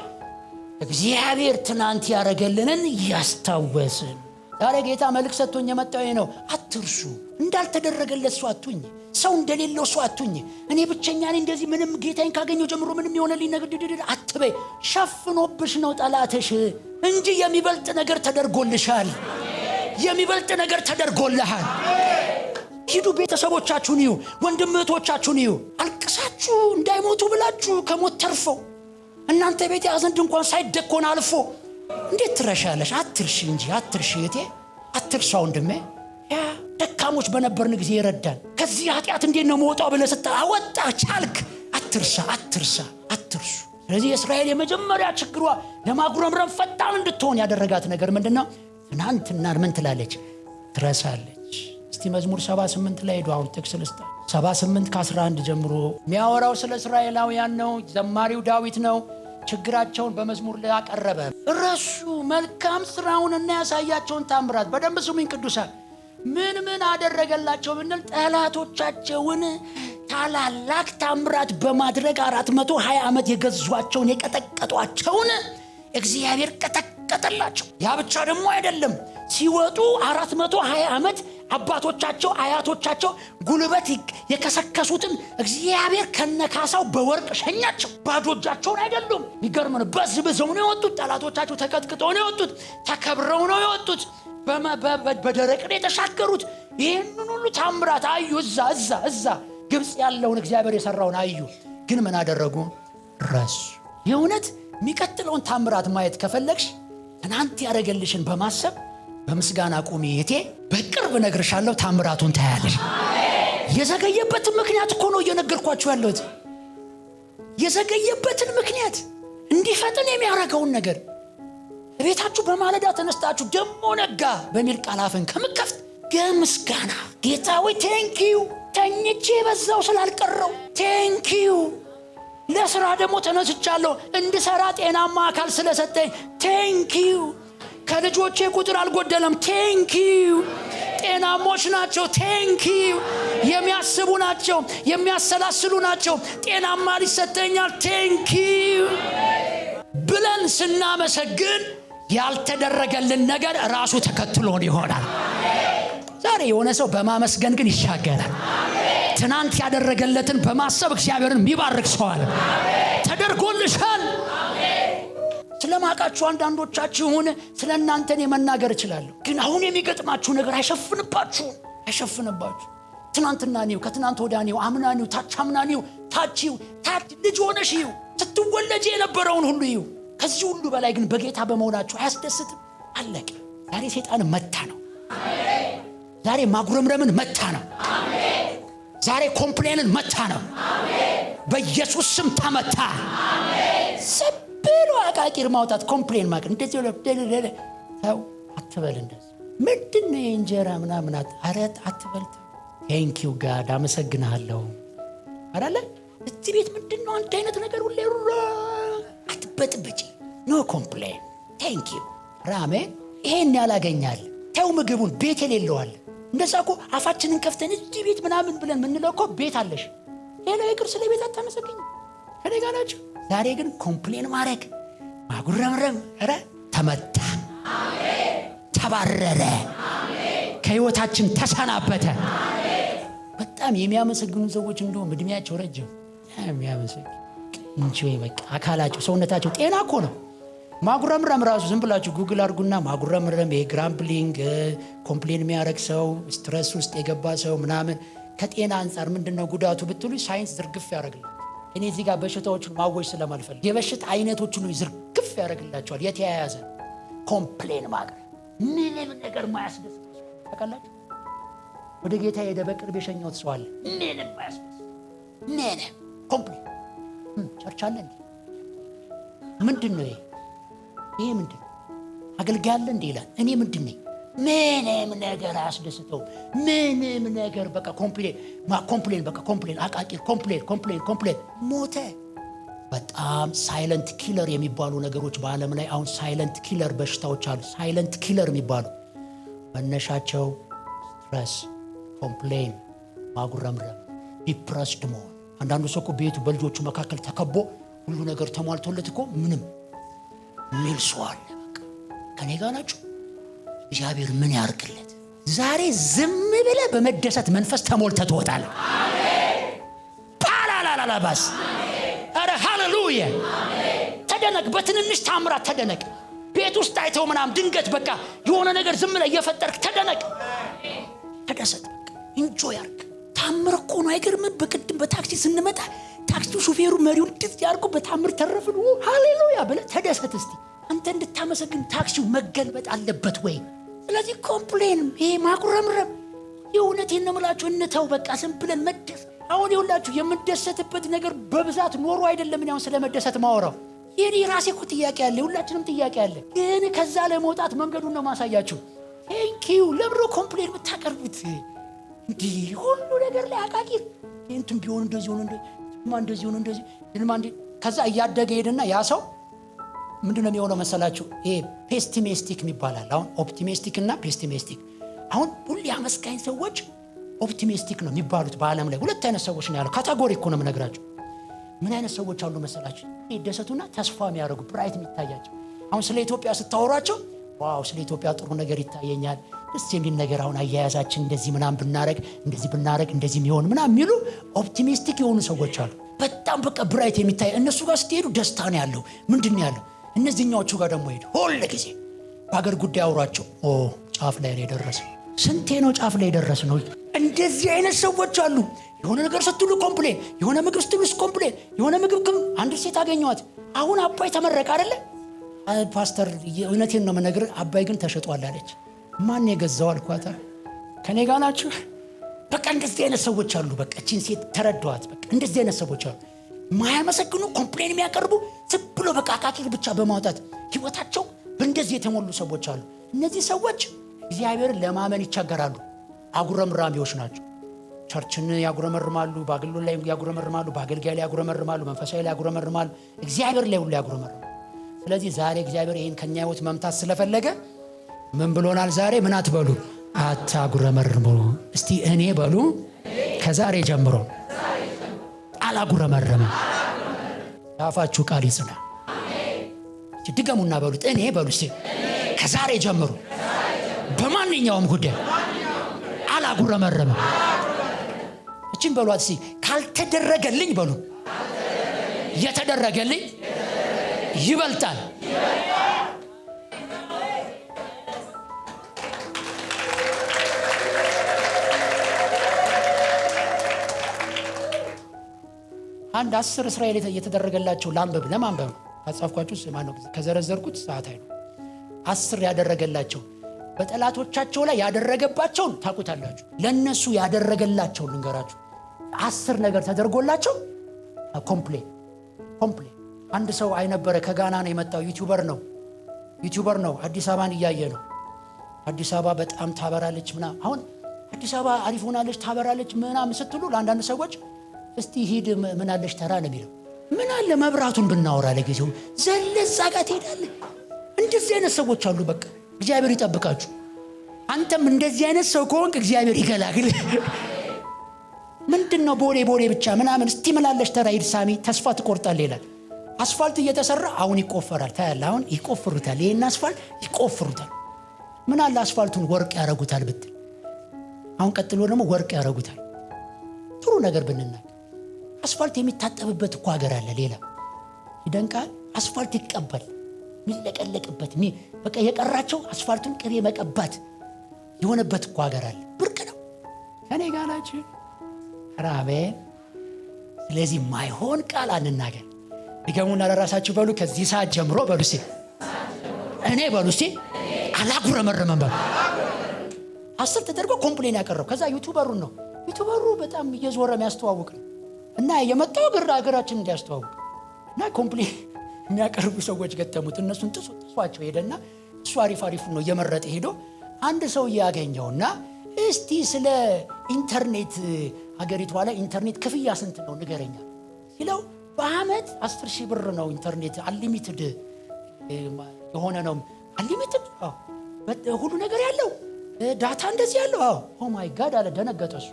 [SPEAKER 1] እግዚአብሔር ትናንት ያረገልንን ያስታወስን። ዛሬ ጌታ መልክ ሰጥቶኝ የመጣው ነው። አትርሱ። እንዳልተደረገለት ሰው አትሁኝ። ሰው እንደሌለው ሰው አትሁኝ። እኔ ብቸኛ ነኝ እንደዚህ ምንም ጌታዬን ካገኘው ጀምሮ ምንም የሆነልኝ ነገር አትበይ። ሸፍኖብሽ ነው ጠላትሽ እንጂ የሚበልጥ ነገር ተደርጎልሻል። የሚበልጥ ነገር ተደርጎልሃል። ሂዱ፣ ቤተሰቦቻችሁን እዩ፣ ወንድም እህቶቻችሁን እዩ። አልቅሳችሁ እንዳይሞቱ ብላችሁ ከሞት ተርፈው እናንተ ቤት ያዘን ድንኳን ሳይደኮን አልፎ እንዴት ትረሻለሽ? አትርሺ እንጂ አትርሺ እቴ፣ አትርሳ ወንድሜ። ያ ደካሞች በነበርን ጊዜ ይረዳን። ከዚህ ኃጢአት እንዴት ነው መውጣው ብለህ ስታወጣ ቻልክ። አትርሱ። ስለዚህ እስራኤል የመጀመሪያ ችግሯ ለማጉረምረም ፈጣን እንድትሆን ያደረጋት ነገር ምንድነው? ትናንትና ምን ትላለች? ትረሳለች። እስቲ መዝሙር 78 ላይ ሄዱ። አሁን ጥቅስ ልስጥ። 78 ከ11 ጀምሮ የሚያወራው ስለ እስራኤላውያን ነው። ዘማሪው ዳዊት ነው። ችግራቸውን በመዝሙር ላይ አቀረበ። ረሱ መልካም ስራውን እና ያሳያቸውን ታምራት። በደንብ ስሙኝ ቅዱሳን። ምን አደረገላቸው ብንል ጠላቶቻቸውን ታላላቅ ታምራት በማድረግ 420 ዓመት የገዟቸውን የቀጠቀጧቸውን እግዚአብሔር ቀጠቀጠላቸው። ያ ብቻ ደግሞ አይደለም። ሲወጡ 420 ዓመት አባቶቻቸው አያቶቻቸው ጉልበት የከሰከሱትን እግዚአብሔር ከነካሳው በወርቅ ሸኛቸው። ባዶ እጃቸውን አይደሉም። ይገርም ነው። በዝብዘው ነው የወጡት። ጠላቶቻቸው ተቀጥቅጠው ነው የወጡት። ተከብረው ነው የወጡት። በደረቅ ነው የተሻገሩት። ይህንን ሁሉ ታምራት አዩ። እዛ ግብፅ ያለውን እግዚአብሔር የሰራውን አዩ። ግን ምን አደረጉ? ረሱ። የእውነት የሚቀጥለውን ታምራት ማየት ከፈለግሽ ትናንት ያደረገልሽን በማሰብ በምስጋና ቁሚ እህቴ። በቅርብ እነግርሻለሁ ታምራቱን ታያለሽ። የዘገየበትን ምክንያት እኮ ነው እየነገርኳችሁ ያለሁት። የዘገየበትን ምክንያት እንዲፈጥን የሚያደርገውን ነገር ቤታችሁ በማለዳ ተነስታችሁ ደሞ ነጋ በሚል ቃል አፍን ከምከፍት ከምስጋና ጌታ ወይ ቴንኪዩ፣ ተኝቼ በዛው ስላልቀረው ቴንኪዩ፣ ለስራ ደግሞ ተነስቻለሁ እንድሰራ ጤናማ አካል ስለሰጠኝ ቴንኪዩ፣ ከልጆቼ ቁጥር አልጎደለም ቴንኪዩ፣ ጤናሞች ናቸው ቴንኪዩ፣ የሚያስቡ ናቸው፣ የሚያሰላስሉ ናቸው፣ ጤናማ ሊሰጠኛል ቴንኪዩ ብለን ስናመሰግን ያልተደረገልን ነገር ራሱ ተከትሎን ይሆናል። ዛሬ የሆነ ሰው በማመስገን ግን ይሻገራል። ትናንት ያደረገለትን በማሰብ እግዚአብሔርን የሚባርክ ሰው አለ። ተደርጎልሻል። ስለማቃችሁ አንዳንዶቻችሁን ስለ እናንተን የመናገር እችላለሁ፣ ግን አሁን የሚገጥማችሁ ነገር አይሸፍንባችሁ። ትናንትና ኒው፣ ከትናንት ወዲያ ኒው፣ አምና ኒው፣ ታቻምና ኒው፣ ታቺው ልጅ ሆነሽ ይው፣ ስትወለጂ የነበረውን ሁሉ ይው። ከዚህ ሁሉ በላይ ግን በጌታ በመሆናችሁ አያስደስትም? አለቀ። ዛሬ ሰይጣን መታ ነው። ዛሬ ማጉረምረምን መታ ነው። ዛሬ ኮምፕሌንን መታ ነው። በኢየሱስ ስም ተመታ። ሰብሎ አቃቂር ማውጣት፣ ኮምፕሌን ማቅ እንደዚህ ለለ ታው አትበል። እንደዚህ ምንድነው የእንጀራ ምናምን አረት አትበል። ቴንኪው ጋድ አመሰግናለሁ አራለ። እዚህ ቤት ምንድነው አንድ አይነት ነገር ሁሉ አትበጥብጪ። ኖ ኮምፕሌን ቴንኪው ራሜ። ይሄን ያላገኛል ተው። ምግቡን ቤት የሌለዋል። እንደዛ እኮ አፋችንን ከፍተን እዚህ ቤት ምናምን ብለን ምንለው እኮ ቤት አለሽ። ሌላ ይቅር ስለ ቤት አታመሰግኝ። ከኔ ጋር ናችሁ። ዛሬ ግን ኮምፕሌን ማድረግ፣ ማጉረምረም ተመታ፣ ተባረረ፣ ከህይወታችን ተሰናበተ። በጣም የሚያመሰግኑ ሰዎች እንደውም እድሜያቸው ረጅም የሚያመሰግኑ እንጂ በቃ አካላቸው ሰውነታቸው ጤና እኮ ነው። ማጉረምረም ራሱ ዝም ብላችሁ ጉግል አድርጉና ማጉረምረም፣ የግራምብሊንግ ኮምፕሌን የሚያደርግ ሰው፣ ስትረስ ውስጥ የገባ ሰው ምናምን ከጤና አንጻር ምንድነው ጉዳቱ ብትሉ ሳይንስ ዝርግፍ ያደርግላል። እኔ እዚህ ጋር በሽታዎችን ማወጅ ስለማልፈልግ የበሽታ አይነቶችን ዝርግፍ ያደርግላቸዋል። የተያያዘ ኮምፕሌን ማቅረብ ምንም ነገር ማያስደስት ታውቃላችሁ። ወደ ጌታ ሄደ በቅርብ የሸኘሁት ሰው አለ። ምንም ማያስደስት ምንም ኮምፕሌን ቸርች አለ እንዴ? ምንድነው ይሄ ምንድነው? አገልጋይ አለ እንዴ ይላል። እኔ ምንድነኝ? ምንም ነገር አያስደስተው። ምንም ነገር በቃ ኮምፕሌን በቃ ኮምፕሌን አቃቂር ኮምፕሌን ሞተ። በጣም ሳይለንት ኪለር የሚባሉ ነገሮች በዓለም ላይ አሁን ሳይለንት ኪለር በሽታዎች አሉ። ሳይለንት ኪለር የሚባሉ መነሻቸው ስትረስ፣ ኮምፕሌን፣ ማጉረምረም፣ ዲፕረስድ መሆን። አንዳንዱ ሰው እኮ ቤቱ በልጆቹ መካከል ተከቦ ሁሉ ነገር ተሟልቶለት እኮ ምንም ሚል ሰው አለ። በቃ ከኔ ጋር ናችሁ። እግዚአብሔር ምን ያርግለት? ዛሬ ዝም ብለህ በመደሰት መንፈስ ተሞልተህ ትወጣለህ። አሜን። ፓላላላባስ አረ ሃሌሉያ። ተደነቅ፣ በትንንሽ ታምራት ተደነቅ። ቤት ውስጥ አይተው ምናምን ድንገት በቃ የሆነ ነገር ዝም ብለህ እየፈጠርክ ተደነቅ፣ ተደሰት፣ ኢንጆይ አርግ። ታምር እኮ ነው። አይገርምም? በቅድም በታክሲ ስንመጣ ታክሲው ሹፌሩ መሪውን ድዝ ያርጉ በታምር ተረፍን። ሃሌሉያ ብለህ ተደሰት። እስቲ አንተ እንድታመሰግን ታክሲው መገልበጥ አለበት ወይ? ስለዚህ ኮምፕሌን፣ ይሄ ማጉረምረም የእውነቴን ነው የምላችሁ እንተው። በቃ ዝም ብለን መደሰት። አሁን ይኸውላችሁ የምደሰትበት ነገር በብዛት ኖሮ አይደለም። እኔ አሁን ስለመደሰት ማወራው የኔ ራሴ እኮ ጥያቄ አለ፣ ሁላችንም ጥያቄ አለ። ግን ከዛ ለመውጣት መንገዱን ነው ማሳያችሁ። ቴንኪዩ። ለምሮ ኮምፕሌን የምታቀርቡት እንዲህ ሁሉ ነገር ላይ አቃቂር እንትን ቢሆን እንደዚህ ሆነ እንደዚህ ሆነ እንደዚህ ድልማ እንዴ። ከዛ እያደገ ሄድና ያ ሰው ምንድነው የሚሆነው መሰላችሁ? ይሄ ፔሲሚስቲክ ይባላል። አሁን ኦፕቲሚስቲክ እና ፔሲሚስቲክ። አሁን ሁሉ አመስጋኝ ሰዎች ኦፕቲሚስቲክ ነው የሚባሉት በዓለም ላይ። ሁለት አይነት ሰዎች ነው ያለው። ካቴጎሪ እኮ ነው የምነግራችሁ። ምን አይነት ሰዎች አሉ መሰላችሁ? ይደሰቱና ተስፋ የሚያደርጉ ብራይት የሚታያቸው። አሁን ስለ ኢትዮጵያ ስታወሯቸው ዋው ስለ ኢትዮጵያ ጥሩ ነገር ይታየኛል፣ ደስ የሚል ነገር አሁን አያያዛችን እንደዚህ ምናምን ብናረግ እንደዚህ የሚሆን ምናምን የሚሉ ኦፕቲሚስቲክ የሆኑ ሰዎች አሉ። በጣም በቃ ብራይት የሚታይ እነሱ ጋር ስትሄዱ ደስታ ነው ያለው። ምንድን ነው ያለው? እነዚህኛዎቹ ጋር ደግሞ ሄዱ ሁሉ ጊዜ በሀገር ጉዳይ አውሯቸው። ጫፍ ላይ ነው የደረሰ። ስንቴ ነው ጫፍ ላይ የደረስ ነው? እንደዚህ አይነት ሰዎች አሉ። የሆነ ነገር ስትሉ ኮምፕሌን፣ የሆነ ምግብ ስትሉ ኮምፕሌን፣ የሆነ ምግብ አንድ ሴት አገኘዋት። አሁን አባይ ተመረቀ አይደለ? ፓስተር እውነቴን ነው የምነግርህ፣ አባይ ግን ተሸጧል አለች። ማን የገዛው አልኳታ። ከኔ ጋር ናችሁ? በቃ እንደዚህ አይነት ሰዎች አሉ። በቃ እቺን ሴት ተረዷት። በቃ እንደዚህ አይነት ሰዎች አሉ። ማያመሰግኑ፣ ኮምፕሌን የሚያቀርቡ፣ ዝም ብሎ በቃ አቃቂር ብቻ በማውጣት ህይወታቸው በእንደዚህ የተሞሉ ሰዎች አሉ። እነዚህ ሰዎች እግዚአብሔርን ለማመን ይቸገራሉ። አጉረምራሚዎች ናቸው። ቸርችን ያጉረመርማሉ፣ በአገልግሎት ላይ ያጉረመርማሉ፣ በአገልጋይ ላይ ያጉረመርማሉ፣ መንፈሳዊ ላይ ያጉረመርማሉ፣ እግዚአብሔር ላይ ሁሉ ያጉረመርማሉ። ስለዚህ ዛሬ እግዚአብሔር ይህን ከኛ ህይወት መምታት ስለፈለገ ምን ብሎናል? ዛሬ ምን አትበሉ? አታጉረመርሙ። እስቲ እኔ በሉ ከዛሬ ጀምሮ አላጉረመረምም። ያፋችሁ ቃል ይጽና። ድገሙና በሉት። እኔ በሉ እስቲ ከዛሬ ጀምሮ በማንኛውም ጉዳይ አላጉረመረምም። እቺን በሏት እስቲ። ካልተደረገልኝ በሉ የተደረገልኝ ይበልጣል። አንድ 10 እስራኤል የተደረገላቸው ላንበብ ለማንበብ ካጻፍኳችሁ ማነው ከዘረዘርኩት ሰዓት አይኑ 10 ያደረገላቸው በጠላቶቻቸው ላይ ያደረገባቸውን ታውቁታላችሁ። ለነሱ ያደረገላቸው ልንገራችሁ። 10 ነገር ተደርጎላቸው ኮምፕሌን አንድ ሰው አይነበረ ከጋና ነው የመጣው። ዩቲዩበር ነው። አዲስ አበባን እያየ ነው። አዲስ አበባ በጣም ታበራለች ምናምን። አሁን አዲስ አበባ አሪፍ ሆናለች ታበራለች ምናምን ስትሉ ለአንዳንድ ሰዎች እስቲ ሂድ ምን አለሽ ተራ ነው የሚለው። ምን አለ መብራቱን ብናወራ ለጊዜው ዘለዛ ጋር ትሄዳለህ። እንደዚህ አይነት ሰዎች አሉ። በቃ እግዚአብሔር ይጠብቃችሁ። አንተም እንደዚህ አይነት ሰው ከሆንክ እግዚአብሔር ይገላግል። ምንድነው ቦሌ ብቻ ምናምን እስቲ ምን አለሽ ተራ ሂድ ሳሚ ተስፋ ትቆርጣለህ ይላል። አስፋልት እየተሰራ አሁን ይቆፈራል። ታያለህ። አሁን ይቆፍሩታል። ይሄን አስፋልት ይቆፍሩታል። ምን አለ አስፋልቱን ወርቅ ያረጉታል ብትል፣ አሁን ቀጥሎ ደግሞ ወርቅ ያረጉታል። ጥሩ ነገር ብንናገር አስፋልት የሚታጠብበት እኮ ሀገር አለ። ሌላ ይደንቃል። አስፋልት ይቀበል የሚለቀለቅበት በቃ የቀራቸው አስፋልቱን ቅቤ መቀባት የሆነበት እኮ ሀገር አለ። ብርቅ ነው። ከኔ ጋር ናችሁ? አሜን። ስለዚህ ማይሆን ቃል አንናገር። ይገሙና ለራሳችሁ በሉ ከዚህ ሰዓት ጀምሮ በሉ እስቲ እኔ በሉ እስቲ አላጉረመረምም በሉ። 10 ተደርጎ ኮምፕሌን ያቀረው ከዛ ዩቲዩበሩ በጣም እየዞረ የሚያስተዋውቅ ነው እና የመጣው ሀገራችን እንዲያስተዋውቅ እና ኮምፕሌን የሚያቀርቡ ሰዎች ገጠሙት። እነሱን ጥሷቸው ሄደና እሱ አሪፍ ነው እየመረጠ ሄዶ አንድ ሰው ያገኘውና እስቲ ስለ ኢንተርኔት ሀገሪቷ ላይ ኢንተርኔት ክፍያ ስንት ነው ንገረኛ ሲለው በአመት 10,000 ብር ነው ኢንተርኔት አንሊሚትድ የሆነ ነው። አንሊሚትድ ሁሉ ነገር ያለው ዳታ እንደዚህ ያለው ኦ ማይ ጋድ አለ። ደነገጠ እሱ።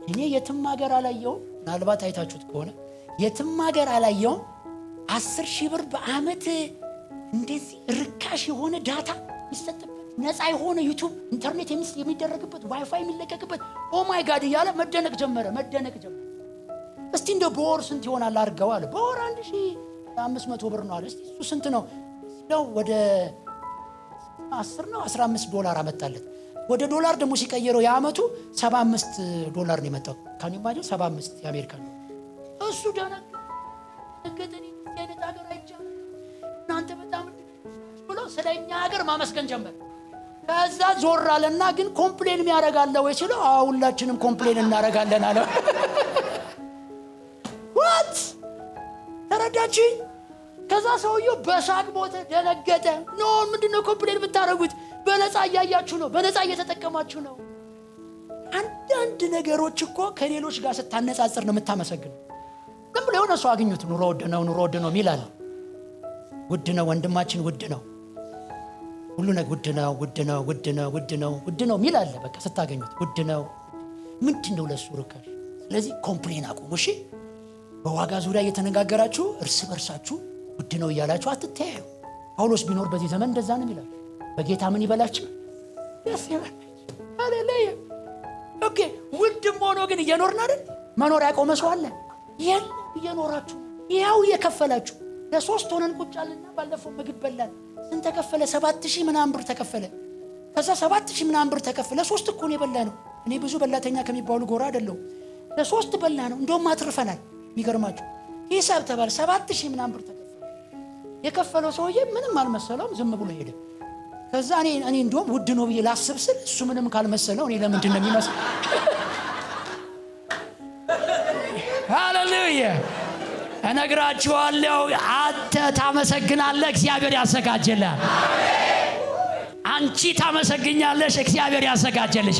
[SPEAKER 1] እኔ የትም ሀገር አላየሁም። ምናልባት አይታችሁት ከሆነ የትም ሀገር አላየሁም 10,000 ብር በአመት እንደዚህ ርካሽ የሆነ ዳታ የሚሰጥበት ነፃ የሆነ ዩቲዩብ ኢንተርኔት የሚደረግበት ዋይፋይ የሚለቀቅበት ኦ ማይ ጋድ እያለ መደነቅ ጀመረ። እስቲ እንደው በወር ስንት ይሆናል አድርገው አለ። በወር 1,500 ብር ነው አለ። እስቲ እሱ ስንት ነው ሲለው ወደ 10 ነው 15 ዶላር አመጣለት። ወደ ዶላር ደግሞ ሲቀየረው የአመቱ $75 ነው የመጣው። ካን ይማጂን 75 የአሜሪካን ነው። እሱ ደነገጠኝ። አይነት ሀገር አይቻል እናንተ በጣም ብሎ ስለኛ ሀገር ማመስገን ጀመረ። ከዛ ዞር አለና ግን ኮምፕሌን የሚያረጋለ ወይ ሲለው ሁላችንም ኮምፕሌን እናረጋለን አለ። what ተረዳችኝ? ከዛ ሰውየው በሳቅ ሞተ፣ ደነገጠ። ምንድነው ኮምፕሌን ብታረጉት? በነፃ እያያችሁ ነው፣ በነፃ እየተጠቀማችሁ ነው። አንዳንድ ነገሮች እኮ ከሌሎች ጋር ስታነጻጽር ነው የምታመሰግነው። ዝም ብሎ የሆነ ሰው አግኙት ኑሮ ውድ ነው ሚላል። ውድ ነው ወንድማችን፣ ውድ ነው ሁሉ ነገር ውድ ነው ሚላል። በቃ ስታገኙት ውድ ነው ምንድነው ለሱ ርካሽ። ስለዚህ ኮምፕሌን አቁሙ። እሺ በዋጋ ዙሪያ እየተነጋገራችሁ እርስ በርሳችሁ ውድ ነው እያላችሁ አትተያዩ። ጳውሎስ ቢኖር በዚህ ዘመን እንደዛ ነው ይላል። በጌታ ምን ይበላችሁ? ደስ ይበላችሁ። ሆኖ ግን እየኖርን አይደል? መኖር ያቆመ ሰው አለ? የለም፣ እየኖራችሁ ያው እየከፈላችሁ። ለሶስት ሆነን ቁጭ አልና ባለፈው ምግብ በላን። ስንት ተከፈለ? 7000 ምናምን ብር ተከፈለ። ከዛ 7000 ምናምን ብር ተከፈለ። ሶስት እኮ ነው የበላ ነው። እኔ ብዙ በላተኛ ከሚባሉ ጎራ አይደለሁም። ለሶስት በላ ነው። እንደውም አትርፈናል። የሚገርማችሁ ሂሳብ ተባለ 7000 ምናምን ብር ተከፈለ። የከፈለው ሰውዬ ምንም አልመሰለውም፣ ዝም ብሎ ሄደ። ከዛ እኔ እንደውም ውድ ነው ብዬ ላስብ ስል እሱ ምንም ካልመሰለው እኔ ለምንድን ነው የሚመስል? ሃሌሉያ! እነግራችኋለሁ፣ አንተ ታመሰግናለህ፣ እግዚአብሔር ያዘጋጀልሃል። አንቺ ታመሰግኛለሽ፣ እግዚአብሔር ያዘጋጀልሽ።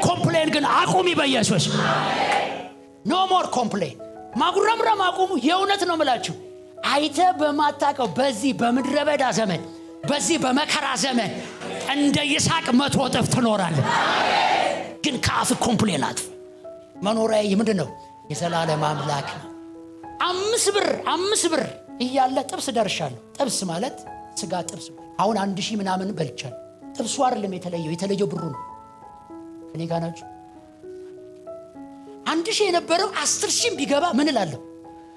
[SPEAKER 1] ኮምፕሌን ግን አቁሚ በኢየሱስ። ኖ ሞር ኮምፕሌን። ማጉረምረም አቁሙ። የእውነት ነው የምላችሁ። አይተ በማታቀው በዚህ በምድረ በዳ ዘመን፣ በዚህ በመከራ ዘመን እንደ ይስሐቅ 100 እጥፍ ትኖራለህ። ግን ከአፍ ኮምፕሌን አጥፍ። መኖሪያዬ ምንድን ነው? የዘላለም አምላክ ነው። 5 ብር እያለ ጥብስ ደርሻለሁ። ጥብስ ማለት ስጋ ጥብስ። አሁን 1000 ምናምን በልቻለሁ። ጥብሱ አይደለም የተለየው ብሩ ነው። እኔ ጋር ናችሁ። 1000 የነበረው 10000 ቢገባ ምን እላለሁ?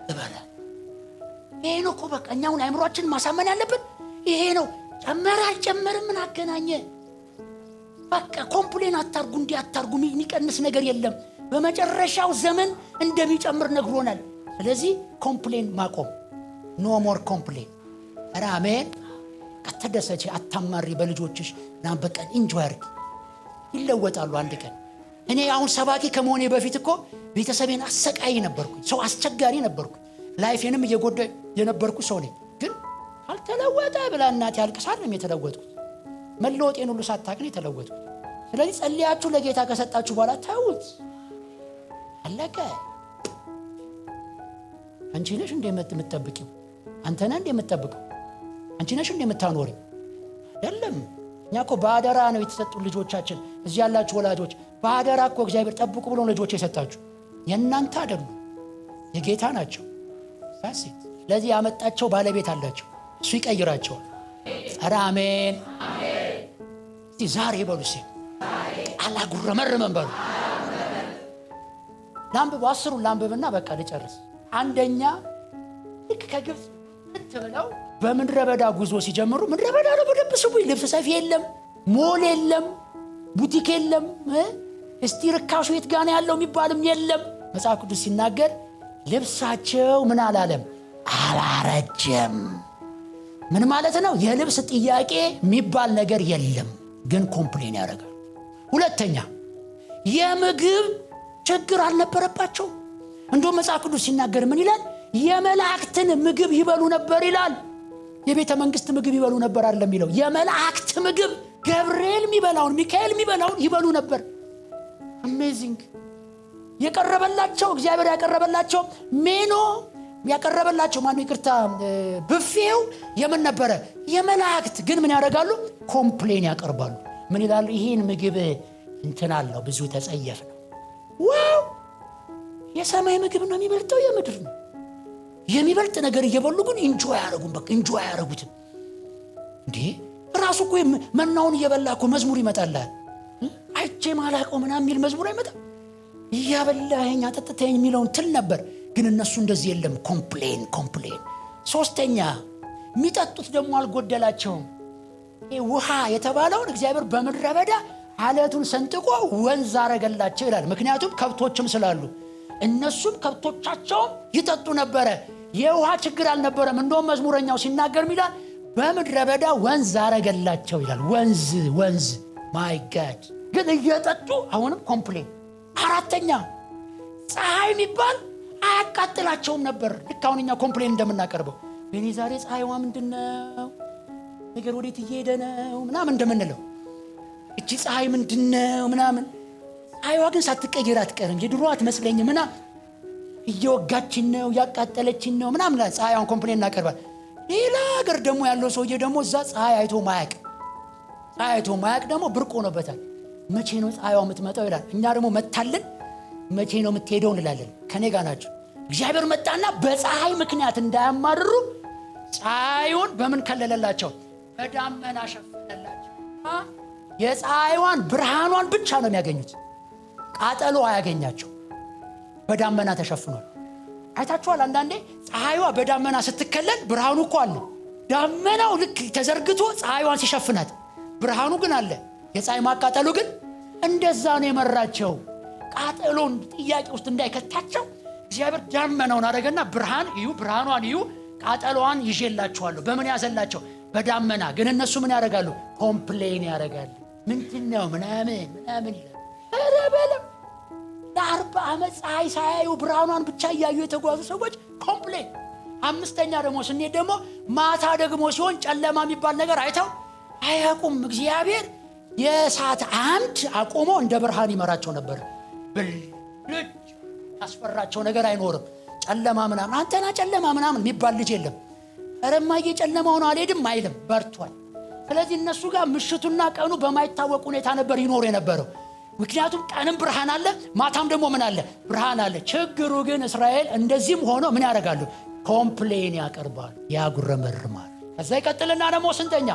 [SPEAKER 1] እበላለሁ። ይሄ ነው እኮ በቃ እኛ አሁን አእምሮአችንን ማሳመን ያለብን ይሄ ነው። ጨመረ አልጨመረም ምን አገናኘ? በቃ ኮምፕሌን አታርጉ፣ እንዲህ አታርጉ። የሚቀንስ ነገር የለም። በመጨረሻው ዘመን እንደሚጨምር ነግሮናል። ስለዚህ ኮምፕሌን ማቆም። ኖ ሞር ኮምፕሌን። አሜን። ከተደሰች አታማሪ በልጆችሽ እና በቀን ኢንጆይ አድርጊ። ይለወጣሉ አንድ ቀን። እኔ አሁን ሰባኪ ከመሆኔ በፊት እኮ ቤተሰቤን አሰቃይ ነበርኩኝ። ሰው አስቸጋሪ ነበርኩኝ። ላይፌንም እየጎዳ የነበርኩ ሰው ነኝ። ግን አልተለወጠ ብላ እናቴ አልቅሳል ነው የተለወጥኩት። መለወጤን ሁሉ ሳታውቅ ነው የተለወጥኩት። ስለዚህ ጸልያችሁ ለጌታ ከሰጣችሁ በኋላ ተውት፣ አለቀ። አንቺ ነሽ እንደምትጠብቂው፣ አንተ ነህ እንደምትጠብቀው፣ አንቺ ነሽ እንደምታኖሪው አይደለም። እኛ እኮ በአደራ ነው የተሰጡ ልጆቻችን። እዚህ ያላችሁ ወላጆች በአደራ እኮ እግዚአብሔር ጠብቁ ብሎ ልጆች የሰጣችሁ የእናንተ አይደሉም፣ የጌታ ናቸው። ስለዚህ ያመጣቸው ባለቤት አላቸው፣ እሱ ይቀይራቸዋል። ኧረ አሜን። እስቲ ዛሬ በሉ እስቲ አላጉረመርመም በሉ። ላንብብ፣ 10ን ላንብብና በቃ ልጨርስ። አንደኛ ልክ ከግብፅ ብለው በምድረ በዳ ጉዞ ሲጀምሩ፣ ምድረ በዳ ነው በደንብ ስሙኝ። ልብስ ሰፊ የለም፣ ሞል የለም፣ ቡቲክ የለም። እስቲ ርካሹ የት ጋር ነው ያለው የሚባልም የለም። መጽሐፍ ቅዱስ ሲናገር ልብሳቸው ምን አላለም? አላረጀም። ምን ማለት ነው? የልብስ ጥያቄ የሚባል ነገር የለም፣ ግን ኮምፕሌን ያደርጋል። ሁለተኛ የምግብ ችግር አልነበረባቸው። እንደውም መጽሐፍ ቅዱስ ሲናገር ምን ይላል? የመላእክትን ምግብ ይበሉ ነበር ይላል። የቤተ መንግስት ምግብ ይበሉ ነበር አይደለም የሚለው፣ የመላእክት ምግብ፣ ገብርኤል የሚበላውን ሚካኤል የሚበላውን ይበሉ ነበር። አሜዚንግ። የቀረበላቸው እግዚአብሔር ያቀረበላቸው ሜኖ ያቀረበላቸው ማነው? ይቅርታ፣ ብፌው የምን ነበረ? የመላእክት። ግን ምን ያደርጋሉ? ኮምፕሌን ያቀርባሉ። ምን ይላሉ? ይህን ምግብ እንትን አለው ብዙ ተጸየፍ ነው። ዋው! የሰማይ ምግብ ነው የሚበልጠው የምድር ነው? የሚበልጥ ነገር እየበሉ ግን ኢንጆይ አያረጉም። በቃ ኢንጆይ አያረጉትም። እንዴ ራሱ እኮ መናውን እየበላ እኮ መዝሙር ይመጣልሃል። አይቼ ማላቀው ምናምን የሚል መዝሙር አይመጣም። እያበላኸኝ አጠጥተኸኝ የሚለውን ትል ነበር። ግን እነሱ እንደዚህ የለም። ኮምፕሌን ኮምፕሌን። ሶስተኛ የሚጠጡት ደግሞ አልጎደላቸውም። ውሃ የተባለውን እግዚአብሔር በምድረ በዳ አለቱን ሰንጥቆ ወንዝ አረገላቸው ይላል። ምክንያቱም ከብቶችም ስላሉ እነሱም ከብቶቻቸውም ይጠጡ ነበረ። የውሃ ችግር አልነበረም። እንደውም መዝሙረኛው ሲናገር ይላል በምድረ በዳ ወንዝ አረገላቸው ይላል። ወንዝ ማይ ጋድ። ግን እየጠጡ አሁንም ኮምፕሌን። አራተኛ ፀሐይ የሚባል አያቃጥላቸውም ነበር። ልክ አሁን እኛ ኮምፕሌን እንደምናቀርበው በኔ ዛሬ ፀሐይዋ ምንድነው ነገር ወዴት እየሄደ ነው ምናምን እንደምንለው እቺ ፀሐይ ምንድነው ምናምን፣ ፀሐይዋ ግን ሳትቀየር አትቀርም። የድሮ አትመስለኝ ምና እየወጋችን ነው ያቃጠለችን ነው ምናምን ፀሐይዋን ኮምፕሌን እናቀርባል። ሌላ ሀገር ደግሞ ያለው ሰውዬ ደግሞ እዛ ፀሐይ አይቶ ማያቅ ደግሞ ብርቅ ሆኖበታል። መቼ ነው ፀሐይዋ የምትመጣው ይላል። እኛ ደግሞ መታልን መቼ ነው የምትሄደው እንላለን። ከኔ ጋር ናቸው። እግዚአብሔር መጣና በፀሐይ ምክንያት እንዳያማርሩ ፀሐዩን በምን ከለለላቸው? በዳመና ሸፈነላቸው። የፀሐይዋን ብርሃኗን ብቻ ነው የሚያገኙት። ቃጠሎ አያገኛቸው፣ በዳመና ተሸፍኗል። አይታችኋል? አንዳንዴ ፀሐይዋ በዳመና ስትከለል ብርሃኑ እኮ አለ። ዳመናው ልክ ተዘርግቶ ፀሐይዋን ሲሸፍናት ብርሃኑ ግን አለ። የፀሐይ ማቃጠሉ ግን እንደዛ ነው የመራቸው። ቃጠሎን ጥያቄ ውስጥ እንዳይከታቸው እግዚአብሔር ዳመናውን አደረገና ብርሃን እዩ፣ ብርሃኗን እዩ፣ ቃጠሎዋን ይዤላችኋለሁ። በምን ያዘላቸው? በዳመና። ግን እነሱ ምን ያደርጋሉ? ኮምፕሌን ያደርጋሉ። ምንድነው ምናምን ይላል። ኧረ በለው ለ40 ዓመት ፀሐይ ሳያዩ ብርሃኗን ብቻ እያዩ የተጓዙ ሰዎች ኮምፕሌን። አምስተኛ ደግሞ ስንሄድ ደግሞ ማታ ደግሞ ሲሆን ጨለማ የሚባል ነገር አይተው አያውቁም። እግዚአብሔር የእሳት አምድ አቆሞ እንደ ብርሃን ይመራቸው ነበር። ብልጭ ያስፈራቸው ነገር አይኖርም። ጨለማ ምናምን አንተና ጨለማ ምናምን የሚባል ልጅ የለም። እረማዬ ጨለማውን አልሄድም አይልም፣ በርቷል። ስለዚህ እነሱ ጋር ምሽቱና ቀኑ በማይታወቅ ሁኔታ ነበር ይኖር የነበረው። ምክንያቱም ቀንም ብርሃን አለ፣ ማታም ደግሞ ምን አለ? ብርሃን አለ። ችግሩ ግን እስራኤል እንደዚህም ሆኖ ምን ያደርጋሉ? ኮምፕሌን ያቀርባሉ፣ ያጉረመርማሉ። ከዛ ይቀጥልና ደግሞ ስንተኛ?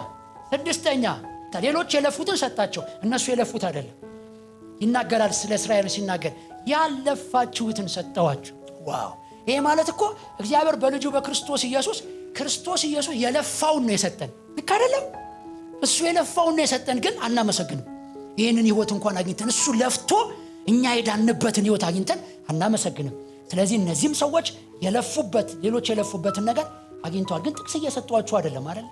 [SPEAKER 1] ስድስተኛ ሌሎች የለፉትን ሰጣቸው፣ እነሱ የለፉት አይደለም። ይናገራል ስለ እስራኤል ሲናገር ያለፋችሁትን ሰጠዋችሁ። ዋው! ይሄ ማለት እኮ እግዚአብሔር በልጁ በክርስቶስ ኢየሱስ የለፋውን ነው የሰጠን። ልክ አይደለም? እሱ የለፋውን ነው የሰጠን፣ ግን አናመሰግንም። ይህንን ህይወት እንኳን አግኝተን እሱ ለፍቶ እኛ የዳንበትን ህይወት አግኝተን አናመሰግንም። ስለዚህ እነዚህም ሰዎች የለፉበት ሌሎች የለፉበትን ነገር አግኝተዋል። ግን ጥቅስ እየሰጧችሁ አይደለም አይደል?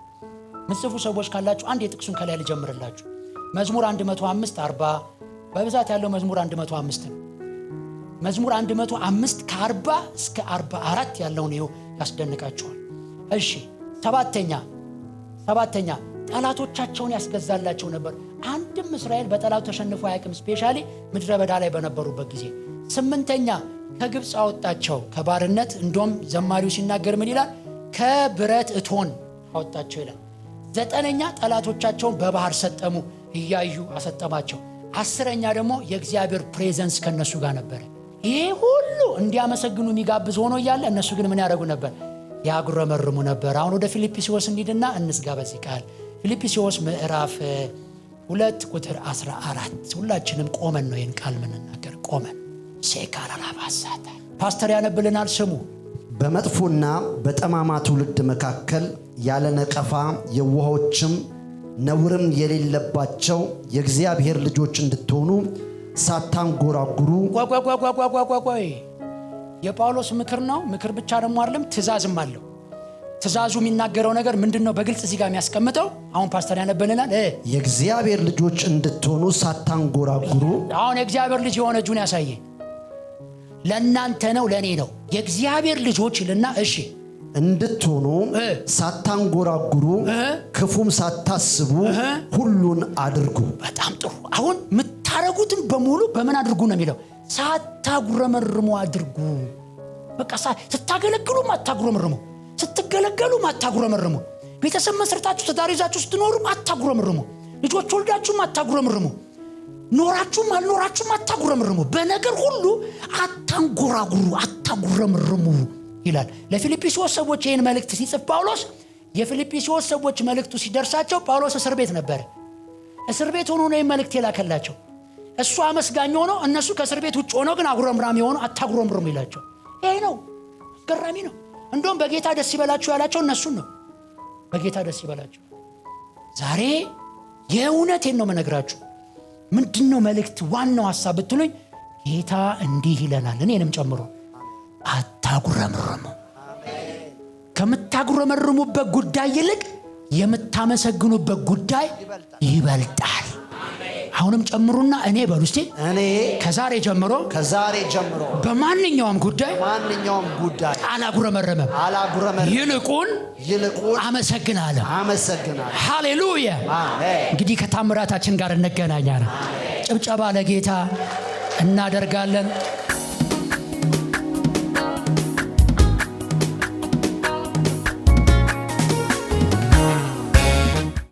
[SPEAKER 1] ምጽፉ ሰዎች ካላችሁ አንድ የጥቅሱን ከላይ ልጀምርላችሁ። መዝሙር 105 40 በብዛት ያለው መዝሙር 105 ነው። መዝሙር 105 ከ40 እስከ 44 ያለውን ይኸው ያስደንቃቸዋል። እሺ ሰባተኛ ጠላቶቻቸውን ያስገዛላቸው ነበር። አንድም እስራኤል በጠላቱ ተሸንፎ አያውቅም፣ ስፔሻሊ ምድረ በዳ ላይ በነበሩበት ጊዜ። ስምንተኛ ከግብፅ አወጣቸው ከባርነት። እንደውም ዘማሪው ሲናገር ምን ይላል? ከብረት እቶን አወጣቸው ይላል። ዘጠነኛ ጠላቶቻቸውን በባህር ሰጠሙ፣ እያዩ አሰጠማቸው። አስረኛ ደግሞ የእግዚአብሔር ፕሬዘንስ ከነሱ ጋር ነበር። ይሄ ሁሉ እንዲያመሰግኑ የሚጋብዝ ሆኖ እያለ እነሱ ግን ምን ያደርጉ ነበር? ያጉረመርሙ ነበር። አሁን ወደ ፊልጵስዩስ እንሂድና እንዝጋ በዚህ ቃል። ፊልጵስዩስ ምዕራፍ 2 ቁጥር 14 ሁላችንም ቆመን ነው ይህን ቃል ምንናገር። ቆመን ሴካራላባሳታ ፓስተር ያነብልናል። ስሙ።
[SPEAKER 2] በመጥፎና በጠማማ ትውልድ መካከል ያለ ነቀፋ የዋሆችም ነውርም የሌለባቸው የእግዚአብሔር ልጆች እንድትሆኑ ሳታንጎራጉሩ።
[SPEAKER 1] ቆይ የጳውሎስ ምክር ነው። ምክር ብቻ ደግሞ አይደለም፣ ትእዛዝም አለው። ትእዛዙ የሚናገረው ነገር ምንድነው? በግልጽ እዚህ ጋር የሚያስቀምጠው አሁን ፓስተር ያነበልናል።
[SPEAKER 2] የእግዚአብሔር ልጆች እንድትሆኑ ሳታንጎራጉሩ።
[SPEAKER 1] አሁን የእግዚአብሔር ልጅ የሆነ እጁን ያሳየ። ለእናንተ ነው ለእኔ ነው። የእግዚአብሔር ልጆች ይልና እሺ
[SPEAKER 2] እንድትሆኑ ሳታንጎራጉሩ ክፉም ሳታስቡ ሁሉን አድርጉ። በጣም
[SPEAKER 1] ጥሩ። አሁን የምታረጉትን በሙሉ በምን አድርጉ ነው የሚለው? ሳታጉረመርሙ አድርጉ። በቃ ስታገለግሉ አታጉረመርሙ፣ ስትገለገሉ አታጉረመርሙ፣ ቤተሰብ መስርታችሁ ትዳር ይዛችሁ ስትኖሩ አታጉረመርሙ፣ ልጆች ወልዳችሁ አታጉረመርሙ፣ ኖራችሁም አልኖራችሁም አታጉረመርሙ። በነገር ሁሉ አታንጎራጉሩ፣ አታጉረመርሙ ይላል። ለፊልጵስዩስ ሰዎች ይህን መልእክት ሲጽፍ ጳውሎስ፣ የፊልጵስዩስ ሰዎች መልእክቱ ሲደርሳቸው ጳውሎስ እስር ቤት ነበር። እስር ቤት ሆኖ ነው መልእክት የላከላቸው። እሱ አመስጋኝ ሆኖ እነሱ ከእስር ቤት ውጭ ሆነው ግን አጉረምራሚ ሆኖ አታጉረምርሙ ይላቸው። ይሄ ነው፣ አስገራሚ ነው። እንደውም በጌታ ደስ ይበላችሁ ያላቸው እነሱን ነው። በጌታ ደስ ይበላችሁ። ዛሬ የእውነቴን ነው መነግራችሁ። ምንድነው መልእክት ዋናው ሐሳብ ብትሉኝ፣ ጌታ እንዲህ ይለናል፣ እኔንም ጨምሮ አታጉረምርሙ። ከምታጉረመርሙበት ጉዳይ ይልቅ የምታመሰግኑበት ጉዳይ ይበልጣል። አሁንም ጨምሩና እኔ በሉ እስቲ፣
[SPEAKER 2] እኔ
[SPEAKER 1] ከዛሬ ጀምሮ በማንኛውም ጉዳይ አላጉረመረመም፣ ይልቁን አመሰግናለሁ። ሃሌሉያ። እንግዲህ ከታምራታችን ጋር እንገናኛለን። ጭብጨባ ለጌታ እናደርጋለን።